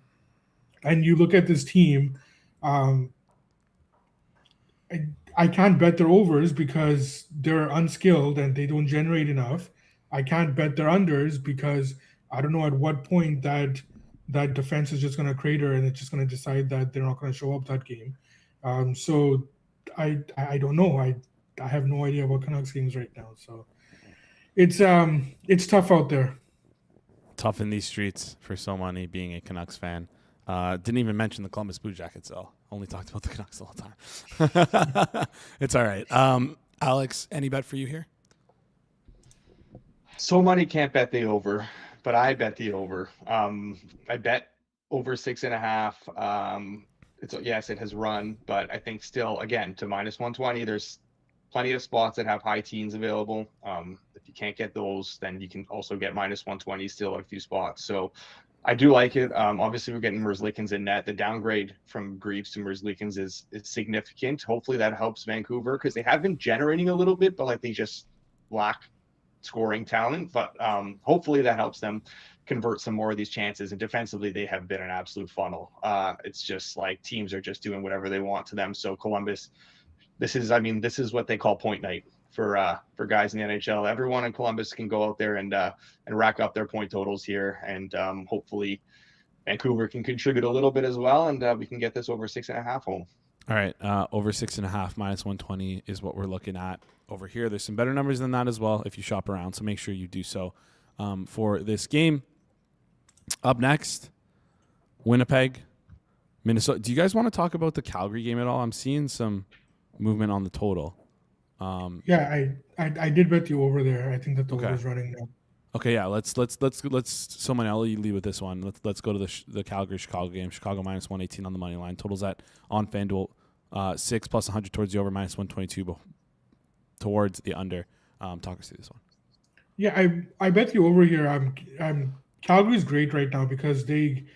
[SPEAKER 6] you look at this team, I can't bet their overs because they're unskilled and they don't generate enough. I can't bet their unders because I don't know at what point that defense is just going to crater and it's just going to decide that they're not going to show up that game. So I don't know. I have no idea about Canucks games right now. So It's tough out there.
[SPEAKER 1] Tough in these streets for so many being a Canucks fan. Didn't even mention the Columbus Blue Jackets, though. Only talked about the Canucks the whole time. It's all right. Alex, any bet for you here?
[SPEAKER 5] So money can't bet the over, but I bet the over. I bet over 6.5. Yes, it has run, but I think still, again, to -120, there's plenty of spots that have high teens available. If you can't get those, then you can also get -120 still at a few spots. So I do like it. Obviously, we're getting Merzlikins in net. The downgrade from Greaves to Merzlikins is significant. Hopefully, that helps Vancouver because they have been generating a little bit, but like they just lack scoring talent. But hopefully, that helps them convert some more of these chances. And defensively, they have been an absolute funnel. It's just like teams are just doing whatever they want to them. So Columbus, this is what they call point night for guys in the NHL. Everyone in Columbus can go out there and rack up their point totals here, and hopefully Vancouver can contribute a little bit as well, and we can get this over 6.5 home.
[SPEAKER 1] All right, over 6.5 -120 is what we're looking at over here. There's some better numbers than that as well if you shop around, so make sure you do so for this game. Up next, Winnipeg, Minnesota. Do you guys want to talk about the Calgary game at all? I'm seeing some movement on the total.
[SPEAKER 6] Yeah, I did bet you over there. I think that the over is running now.
[SPEAKER 1] Okay, yeah. Let's. Someone else lead with this one. Let's go to the Calgary Chicago game. Chicago -118 on the money line. Totals at on FanDuel 6 plus 100 towards the over, -122 towards the under. Talk us through this one.
[SPEAKER 6] Yeah, I bet you over here. Calgary's great right now because they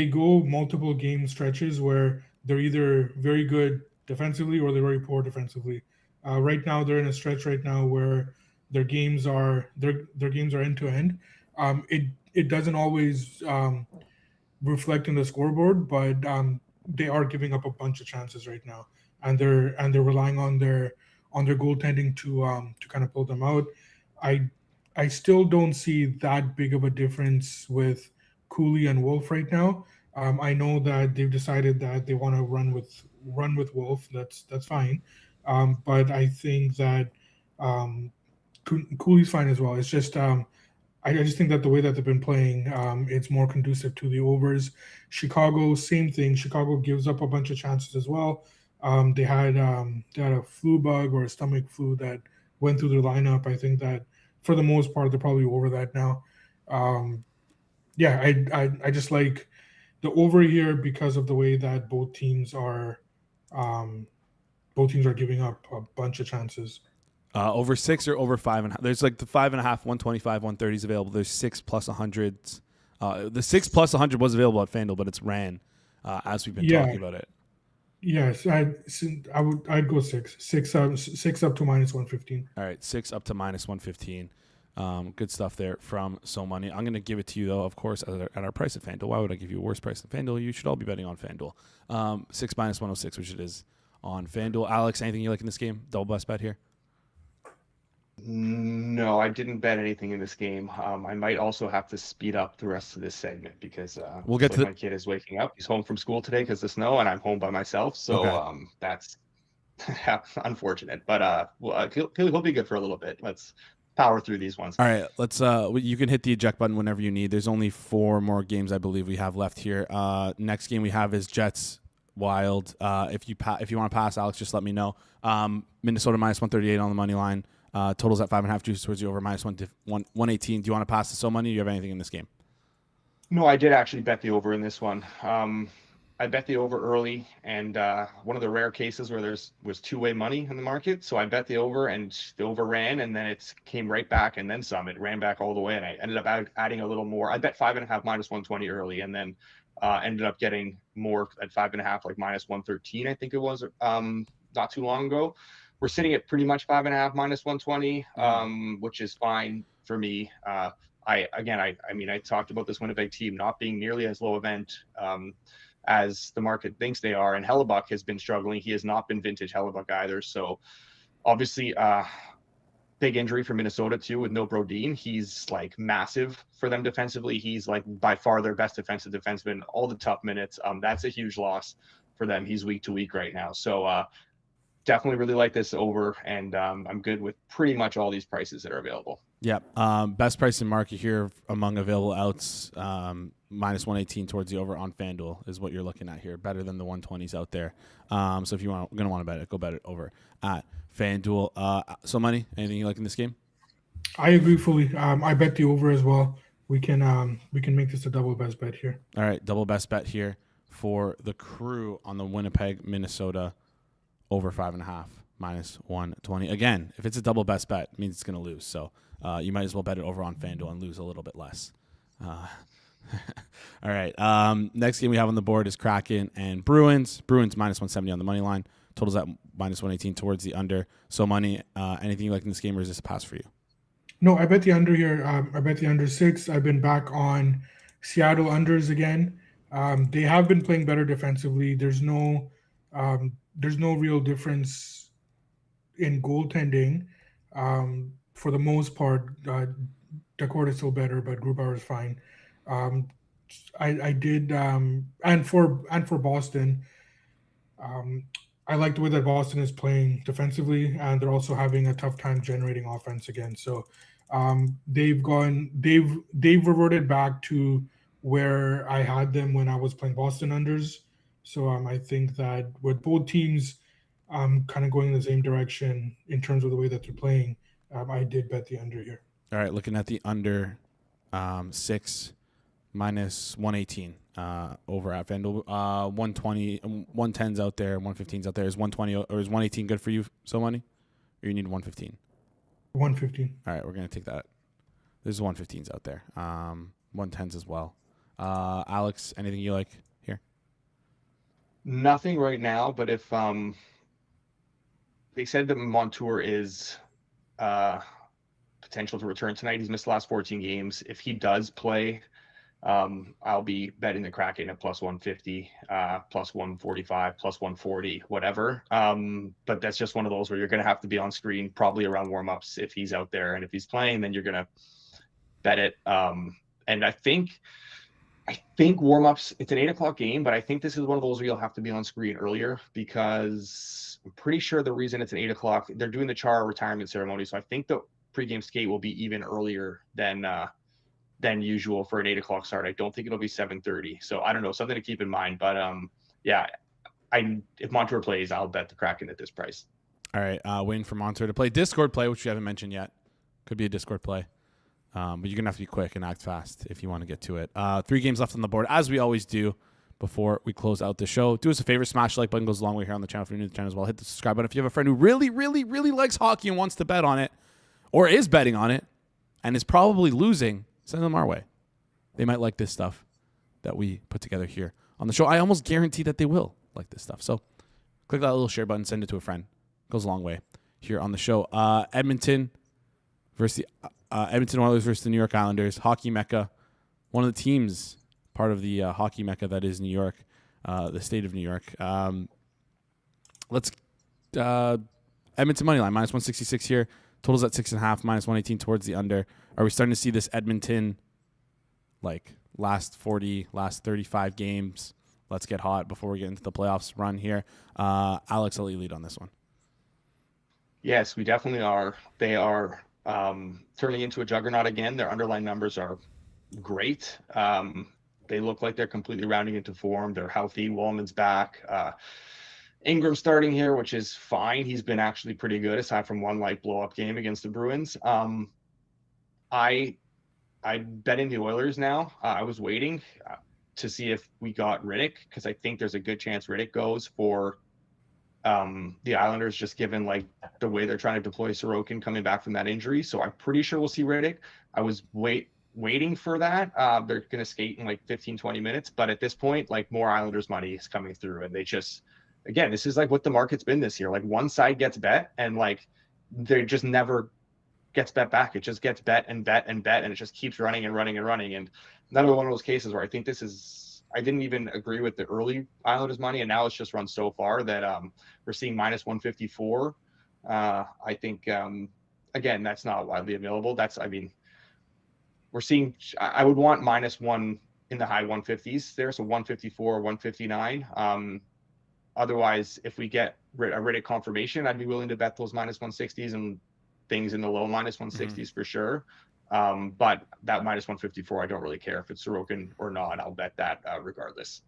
[SPEAKER 6] go multiple game stretches where they're either very good defensively or they're very poor defensively. Right now, they're in a stretch right now where their games are end to end. It doesn't always reflect in the scoreboard, but they are giving up a bunch of chances right now, and they're relying on their goaltending to kind of pull them out. I still don't see that big of a difference with Cooley and Wolf right now. I know that they've decided that they want to run with Wolf. That's fine. But I think that Cooley's fine as well. It's just I just think that the way that they've been playing, it's more conducive to the overs. Chicago, same thing. Chicago gives up a bunch of chances as well. They had a flu bug or a stomach flu that went through their lineup. I think that for the most part they're probably over that now. I just like the over here because of the way that both teams are giving up a bunch of chances.
[SPEAKER 1] Over 6 or over 5.5. There's like the 5.5, 125, 130 is available. There's 6 plus 100s. The 6 plus 100 was available at FanDuel, but it's ran as we've been talking about it.
[SPEAKER 6] Yes, I'd go 6 up to -115.
[SPEAKER 1] All right, 6 up to -115. Good stuff there from So Money. I'm going to give it to you, though, of course, at our price at FanDuel. Why would I give you a worse price than FanDuel? You should all be betting on FanDuel. 6 -106, which it is on FanDuel. Alex, anything you like in this game? Double best bet here?
[SPEAKER 5] No, I didn't bet anything in this game. I might also have to speed up the rest of this segment because
[SPEAKER 1] we'll get to
[SPEAKER 5] my kid is waking up. He's home from school today because of the snow, and I'm home by myself. So that's unfortunate. But he'll be good for a little bit. Let's power through these ones.
[SPEAKER 1] All right, let's. You can hit the eject button whenever you need. There's only 4 more games I believe we have left here. Next game we have is Jets Wild. If you want to pass, Alex, just let me know. Minnesota -138 on the money line. Totals at 5.5 juice towards the over -118. Do you want to pass the So Money? Or do you have anything in this game?
[SPEAKER 5] No, I did actually bet the over in this one. I bet the over early, and one of the rare cases where was two-way money in the market. So I bet the over, and the over ran, and then it came right back, and then some. It ran back all the way, and I ended up adding a little more. I bet 5.5 -120 early, and then ended up getting more at 5.5, like -113, I think it was, not too long ago. We're sitting at pretty much 5.5 -120, which is fine for me. I talked about this Winnipeg team not being nearly as low event as the market thinks they are, and Hellebuck has been struggling. He has not been vintage Hellebuck either. So obviously, big injury for Minnesota too with no Brodin. He's like massive for them defensively. He's like by far their best defensive defenseman. All the tough minutes. That's a huge loss for them. He's week to week right now. So definitely really like this over, and I'm good with pretty much all these prices that are available.
[SPEAKER 1] Yep. Best price in market here among available outs, minus 118 towards the over on FanDuel is what you're looking at here. Better than the 120s out there. So if you're going to want to bet it, go bet it over at FanDuel. So money, anything you like in this game?
[SPEAKER 6] I agree fully. I bet the over as well. We can make this a double best bet here.
[SPEAKER 1] All right, double best bet here for the crew on the Winnipeg, Minnesota over 5.5 minus 120. Again, if it's a double best bet, it means it's going to lose. So you might as well bet it over on FanDuel and lose a little bit less. All right. Next game we have on the board is Kraken and Bruins. Bruins minus 170 on the money line. Totals at minus 118 towards the under. So money, anything you like in this game, or is this a pass for you?
[SPEAKER 6] No, I bet the under here. I bet the under 6. I've been back on Seattle unders again. They have been playing better defensively. There's no real difference in goaltending. For the most part, Decord is still better, but Grubauer is fine. I did, and for Boston, I like the way that Boston is playing defensively, and they're also having a tough time generating offense again. So they've reverted back to where I had them when I was playing Boston unders. So I think that with both teams kind of going in the same direction in terms of the way that they're playing, I did bet the under here.
[SPEAKER 1] All right, looking at the under 6 minus 118 over at FanDuel. 120, 110's out there, 115's out there. Is 120 or is 118 good for you, so money? Or you need 115?
[SPEAKER 6] 115.
[SPEAKER 1] All right, we're going to take that. There's 115's out there. 110's as well. Alex, anything you like here?
[SPEAKER 5] Nothing right now, but if they said that Montour is potential to return tonight. He's missed the last 14 games. If he does play, I'll be betting the Kraken at plus 150, plus 145, plus 140, whatever. But that's just one of those where you're going to have to be on screen probably around warmups if he's out there. And if he's playing, then you're going to bet it. And I think warmups, it's an 8:00 game, but I think this is one of those where you'll have to be on screen earlier, because I'm pretty sure the reason it's an 8:00, they're doing the Chara retirement ceremony. So I think the pregame skate will be even earlier than usual for an 8:00 start. I don't think it'll be 7:30. So I don't know, something to keep in mind. But yeah, if Montour plays, I'll bet the Kraken at this price.
[SPEAKER 1] All right, waiting for Montour to play. Discord play, which you haven't mentioned yet. Could be a Discord play. But you're going to have to be quick and act fast if you want to get to it. 3 games left on the board, as we always do before we close out the show. Do us a favor, smash the like button, goes a long way here on the channel. If you're new to the channel as well, hit the subscribe button. If you have a friend who really, really, really likes hockey and wants to bet on it, or is betting on it, and is probably losing, send them our way. They might like this stuff that we put together here on the show. I almost guarantee that they will like this stuff. So click that little share button, send it to a friend. Goes a long way here on the show. Edmonton Oilers versus the New York Islanders. Hockey Mecca. One of the teams, part of the hockey Mecca that is New York, the state of New York. Let's Edmonton money line, minus 166 here. Totals at 6.5, minus 118 towards the under. Are we starting to see this Edmonton, like last 35 games? Let's get hot before we get into the playoffs run here. Alex, I'll let you lead on this one.
[SPEAKER 5] Yes, we definitely are. They are turning into a juggernaut again. Their underlying numbers are great. They look like they're completely rounding into form. They're healthy. Wollman's back. Ingram starting here, which is fine. He's been actually pretty good aside from one light blow-up game against the Bruins. I bet in the Oilers now. I was waiting to see if we got Riddick, because I think there's a good chance Riddick goes for the Islanders, just given like the way they're trying to deploy Sorokin coming back from that injury. So I'm pretty sure we'll see Riddick. I was waiting for that. They're going to skate in like 15-20 minutes, but at this point, like, more Islanders money is coming through, and they just, again, this is like what the market's been this year. Like, one side gets bet and like they just never gets bet back. It just gets bet and bet and bet, and it just keeps running and running and running. And another one of those cases where I think this is, I didn't even agree with the early Islanders money, and now it's just run so far that we're seeing minus 154. I think, again, that's not widely available. We're seeing, I would want minus one in the high 150s there. So 154, 159. Otherwise, if we get a Reddit confirmation, I'd be willing to bet those minus 160s and things in the low minus 160s for sure. But that minus 154, I don't really care if it's Sorokin or not. I'll bet that regardless.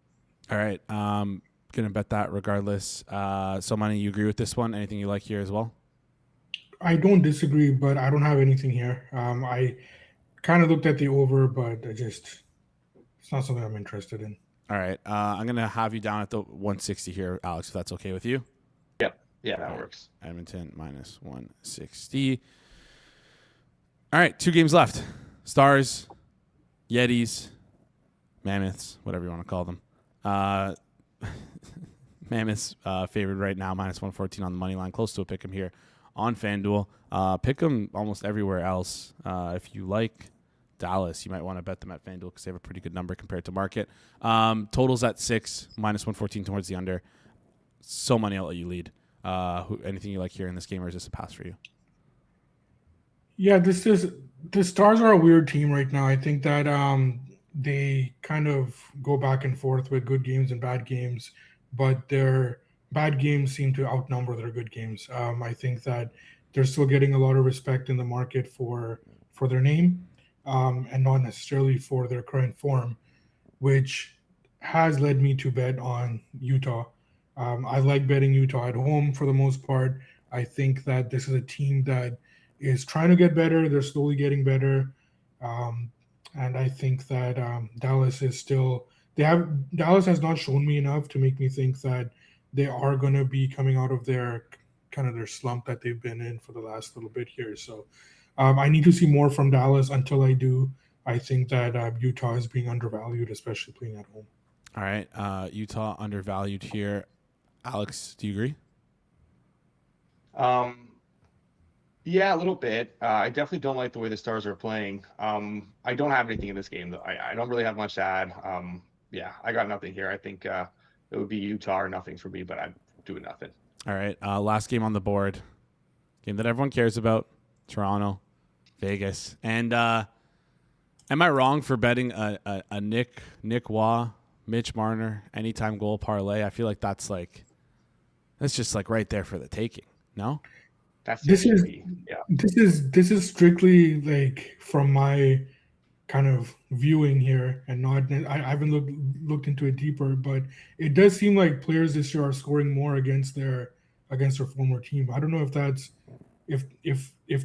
[SPEAKER 1] All right. Gonna bet that regardless. So, Money, you agree with this one? Anything you like here as well?
[SPEAKER 6] I don't disagree, but I don't have anything here. I kind of looked at the over, but it's not something I'm interested in.
[SPEAKER 1] All right. I'm going to have you down at the 160 here, Alex, if that's okay with you.
[SPEAKER 5] Yep. Yeah, that works.
[SPEAKER 1] Edmonton minus 160. All right. 2 games left. Stars, Yetis, Mammoths, whatever you want to call them. Mammoths favored right now, minus 114 on the money line. Close to a pick 'em here on FanDuel. Pick 'em almost everywhere else. If you like Dallas, you might want to bet them at FanDuel because they have a pretty good number compared to market. Totals at 6, minus 114 towards the under. So Money, I'll let you lead. Anything you like here in this game, or is this a pass for you?
[SPEAKER 6] Yeah, the Stars are a weird team right now. I think that they kind of go back and forth with good games and bad games, but their bad games seem to outnumber their good games. I think that they're still getting a lot of respect in the market for their name, and not necessarily for their current form, which has led me to bet on Utah. I like betting Utah at home for the most part. I think that this is a team that is trying to get better. They're slowly getting better. And I think that Dallas has not shown me enough to make me think that they are going to be coming out of their slump that they've been in for the last little bit here. So I need to see more from Dallas. Until I do, I think that Utah is being undervalued, especially playing at home.
[SPEAKER 1] All right. Utah undervalued here. Alex, do you agree?
[SPEAKER 5] Yeah, a little bit. I definitely don't like the way the Stars are playing. I don't have anything in this game, though. I don't really have much to add. Yeah, I got nothing here. I think it would be Utah or nothing for me, but I'm doing nothing.
[SPEAKER 1] All right. Last game on the board. Game that everyone cares about. Toronto, Vegas. And am I wrong for betting a Nick Waugh, Mitch Marner, anytime goal parlay? I feel like that's just right there for the taking. No?
[SPEAKER 6] This is strictly from my kind of viewing here, and not I haven't looked into it deeper, but it does seem like players this year are scoring more against their former team. I don't know if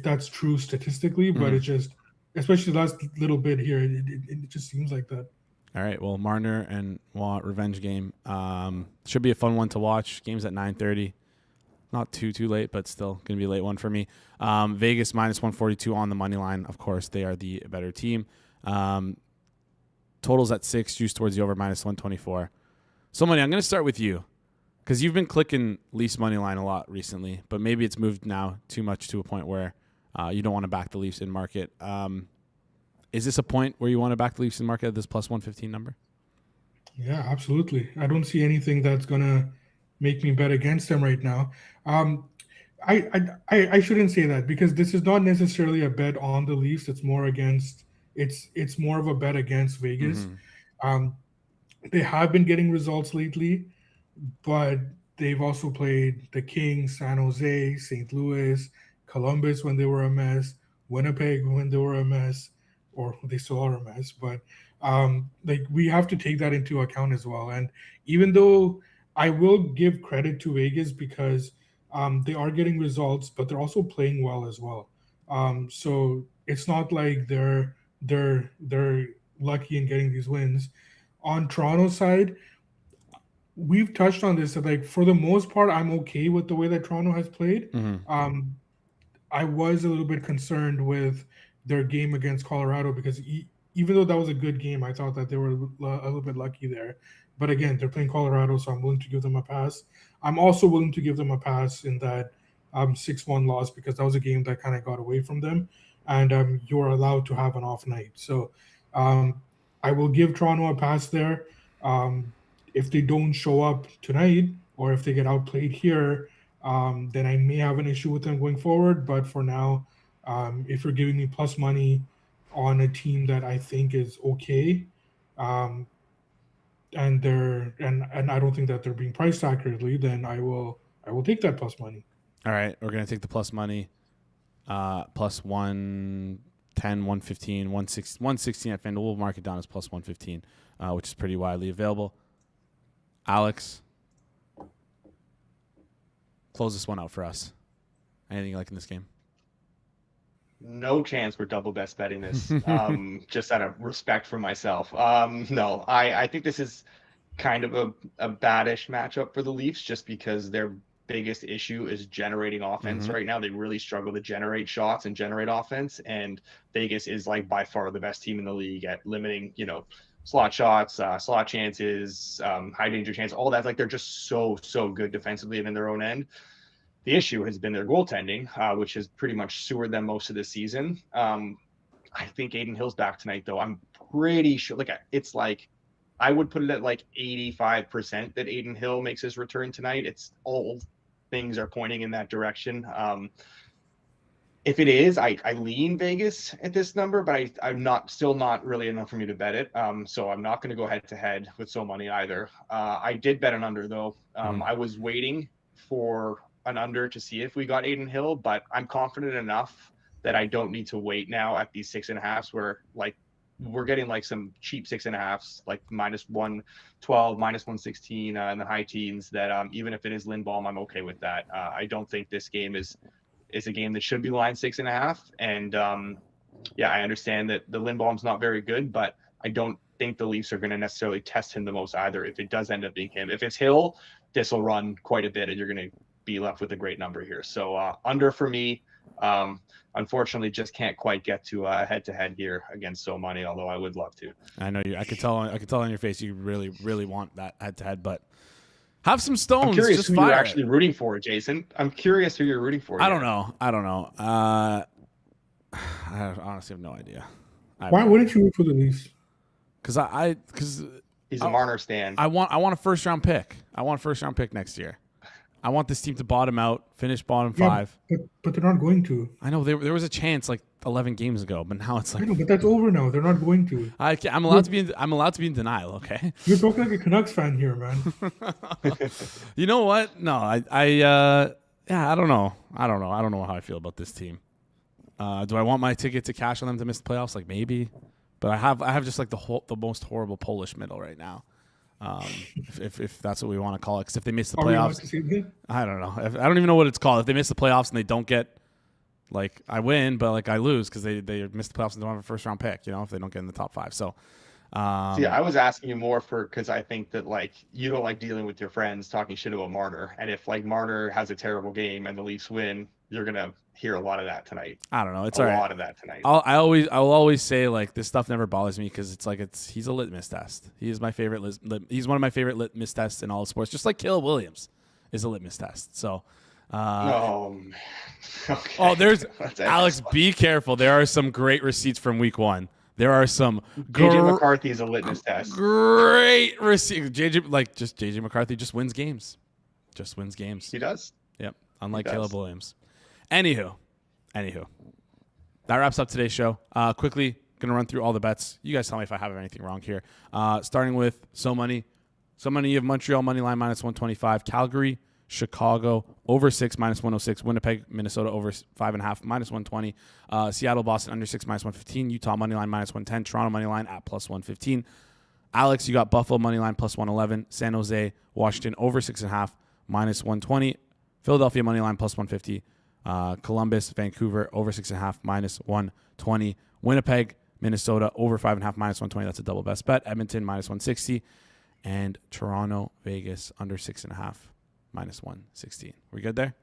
[SPEAKER 6] that's true statistically, but it's just, especially the last little bit here, it just seems like that.
[SPEAKER 1] All right. Well, Marner and Waugh revenge game should be a fun one to watch. Game's at 9:30. Not too late, but still going to be a late one for me. Vegas minus 142 on the money line. Of course, they are the better team. Totals at 6, juice towards the over, minus 124. So, Money, I'm going to start with you because you've been clicking Leafs money line a lot recently, but maybe it's moved now too much to a point where you don't want to back the Leafs in market. Is this a point where you want to back the Leafs in market at this plus 115 number?
[SPEAKER 6] Yeah, absolutely. I don't see anything that's going to make me bet against them right now. I shouldn't say that, because this is not necessarily a bet on the Leafs. It's more it's more of a bet against Vegas. They have been getting results lately, but they've also played the Kings, San Jose, St. Louis, Columbus when they were a mess, Winnipeg when they were a mess, or they still are a mess. But we have to take that into account as well. And even though I will give credit to Vegas because they are getting results, but they're also playing well as well. So it's not like they're lucky in getting these wins. On Toronto's side, we've touched on this. That for the most part, I'm okay with the way that Toronto has played. I was a little bit concerned with their game against Colorado because even though that was a good game, I thought that they were a little bit lucky there. But again, they're playing Colorado, so I'm willing to give them a pass. I'm also willing to give them a pass in that 6-1 loss, because that was a game that kind of got away from them, and you're allowed to have an off night. So I will give Toronto a pass there. If they don't show up tonight, or if they get outplayed here, then I may have an issue with them going forward. But for now, if you're giving me plus money on a team that I think is okay, and I don't think that they're being priced accurately, then I will take that plus money.
[SPEAKER 1] All right, we're gonna take the plus money, plus 110, 115, 116 at FanDuel. We'll mark it down as plus 115, which is pretty widely available. Alex, close this one out for us. Anything you like in this game?
[SPEAKER 5] No chance we're double best betting this. Just out of respect for myself. No, I think this is kind of a baddish matchup for the Leafs, just because their biggest issue is generating offense right now. They really struggle to generate shots and generate offense, and Vegas is like by far the best team in the league at limiting, slot shots, slot chances, high danger chance, all that. Like, they're just so good defensively and in their own end. The issue has been their goaltending, which has pretty much sewered them most of the season. I think Adin Hill's back tonight, though. I'm pretty sure. It's like, I would put it at like 85% that Adin Hill makes his return tonight. It's all things are pointing in that direction. If it is, I lean Vegas at this number, but I'm still not really enough for me to bet it. So I'm not going to go head to head with so money either. I did bet an under, though. I was waiting for an under to see if we got Adin Hill, but I'm confident enough that I don't need to wait now at these 6.5s, where like we're getting like some cheap 6.5s, like minus 112, minus 116 in the high teens, that even if it is Lindblom, I'm okay with that. I don't think this game is a game that should be line 6.5. And I understand that the Lindblom's not very good, but I don't think the Leafs are going to necessarily test him the most either if it does end up being him. If it's Hill, this will run quite a bit and you're going to be left with a great number here. So under for me. Unfortunately, just can't quite get to head-to-head here against so money, although I would love to.
[SPEAKER 1] I know you. I could tell on your face you really want that head-to-head, but have some stones.
[SPEAKER 5] I'm curious
[SPEAKER 1] just
[SPEAKER 5] who
[SPEAKER 1] fire
[SPEAKER 5] you're actually rooting for, Jason. I'm curious who you're rooting for.
[SPEAKER 1] I don't know. I honestly have no idea.
[SPEAKER 6] Why wouldn't you root for the Leafs?
[SPEAKER 1] Because
[SPEAKER 5] he's a Marner stan.
[SPEAKER 1] I want a first-round pick. I want a first-round pick next year. I want this team to bottom out, finish bottom 5.
[SPEAKER 6] But they're not going to.
[SPEAKER 1] I know there was a chance like 11 games ago, but now it's like.
[SPEAKER 6] I know, but that's over now. They're not going to.
[SPEAKER 1] I'm allowed to be in denial. Okay.
[SPEAKER 6] You're talking like a Canucks fan here, man.
[SPEAKER 1] You know what? No, I don't know. I don't know how I feel about this team. Do I want my ticket to cash on them to miss the playoffs? Like maybe, but I have just like the most horrible Polish middle right now. If that's what we want to call it, because if they miss the playoffs, I don't know. I don't even know what it's called. If they miss the playoffs and they don't get, like, I win, but like I lose because they miss the playoffs and don't have a first round pick. If they don't get in the top 5. So,
[SPEAKER 5] I was asking you more because I think that like you don't like dealing with your friends talking shit about Marner, and if like Marner has a terrible game and the Leafs win, you're gonna hear a lot of that tonight.
[SPEAKER 1] I don't know. It's
[SPEAKER 5] a
[SPEAKER 1] all right.
[SPEAKER 5] lot of that tonight.
[SPEAKER 1] I'll always say like this stuff never bothers me because it's like he's a litmus test. He is my favorite. He's one of my favorite litmus tests in all of sports. Just like Caleb Williams is a litmus test. So.
[SPEAKER 5] Okay.
[SPEAKER 1] Oh, there's Alex. Be careful. There are some great receipts from Week 1. There are some.
[SPEAKER 5] JJ McCarthy is a litmus test.
[SPEAKER 1] Great receipts. JJ McCarthy just wins games. Just wins games.
[SPEAKER 5] He does.
[SPEAKER 1] Yep. Unlike Caleb Williams. Anywho, that wraps up today's show. Quickly, gonna run through all the bets. You guys tell me if I have anything wrong here. Starting with So Money. You have Montreal money line minus 125. Calgary, Chicago over 6 minus 106. Winnipeg, Minnesota over 5.5 minus 120. Seattle, Boston under 6 minus 115. Utah money line minus 110. Toronto money line at plus 115. Alex, you got Buffalo money line plus 111. San Jose, Washington over 6.5 minus 120. Philadelphia money line plus 150. Columbus, Vancouver over 6.5 minus 120. Winnipeg, Minnesota over 5.5 minus 120. That's a double best bet. Edmonton minus 160, and Toronto, Vegas under 6.5 minus 116. We good there?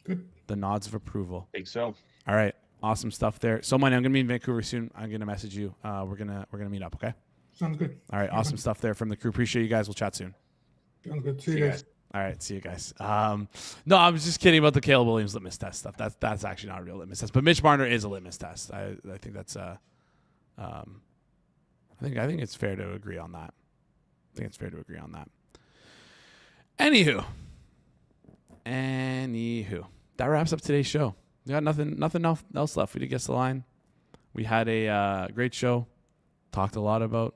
[SPEAKER 6] Good.
[SPEAKER 1] The nods of approval.
[SPEAKER 5] I think so.
[SPEAKER 1] All right, awesome stuff there. So, Money, I'm gonna be in Vancouver soon. I'm gonna message you. We're gonna meet up. Okay.
[SPEAKER 6] Sounds good.
[SPEAKER 1] All right, awesome stuff there from the crew. Appreciate you guys. We'll chat soon.
[SPEAKER 6] Sounds good. See you guys.
[SPEAKER 1] All right, see you guys. No, I was just kidding about the Caleb Williams litmus test stuff. That's actually not a real litmus test, but Mitch Marner is a litmus test. I think that's I think it's fair to agree on that. Anywho, that wraps up today's show. We got nothing else left. We did guess the line. We had a great show. Talked a lot about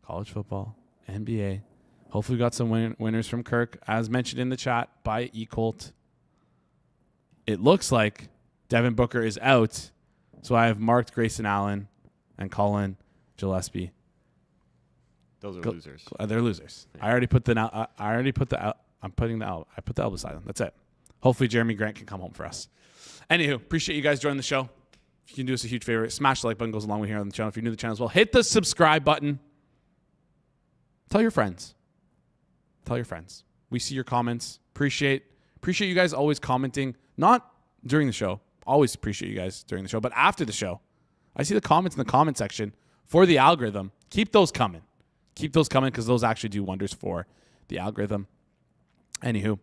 [SPEAKER 1] college football, NBA. Hopefully we got some winners from Kirk. As mentioned in the chat by eColt, it looks like Devin Booker is out. So I have marked Grayson Allen and Colin Gillespie.
[SPEAKER 2] Those are losers.
[SPEAKER 1] They're losers. Yeah. I put the L beside them. That's it. Hopefully Jeremy Grant can come home for us. Anywho, appreciate you guys joining the show. If you can do us a huge favor, smash the like button, goes a long way here on the channel. If you're new to the channel as well, hit the subscribe button. Tell your friends. We see your comments. Appreciate you guys always commenting. Not during the show. Always appreciate you guys during the show. But after the show, I see the comments in the comment section for the algorithm. Keep those coming. Because those actually do wonders for the algorithm. Anywho,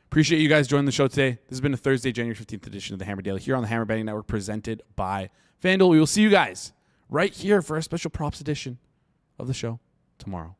[SPEAKER 1] appreciate you guys joining the show today. This has been a Thursday, January 15th edition of the Hammer Daily here on the Hammer Betting Network, presented by FanDuel. We will see you guys right here for a special props edition of the show tomorrow.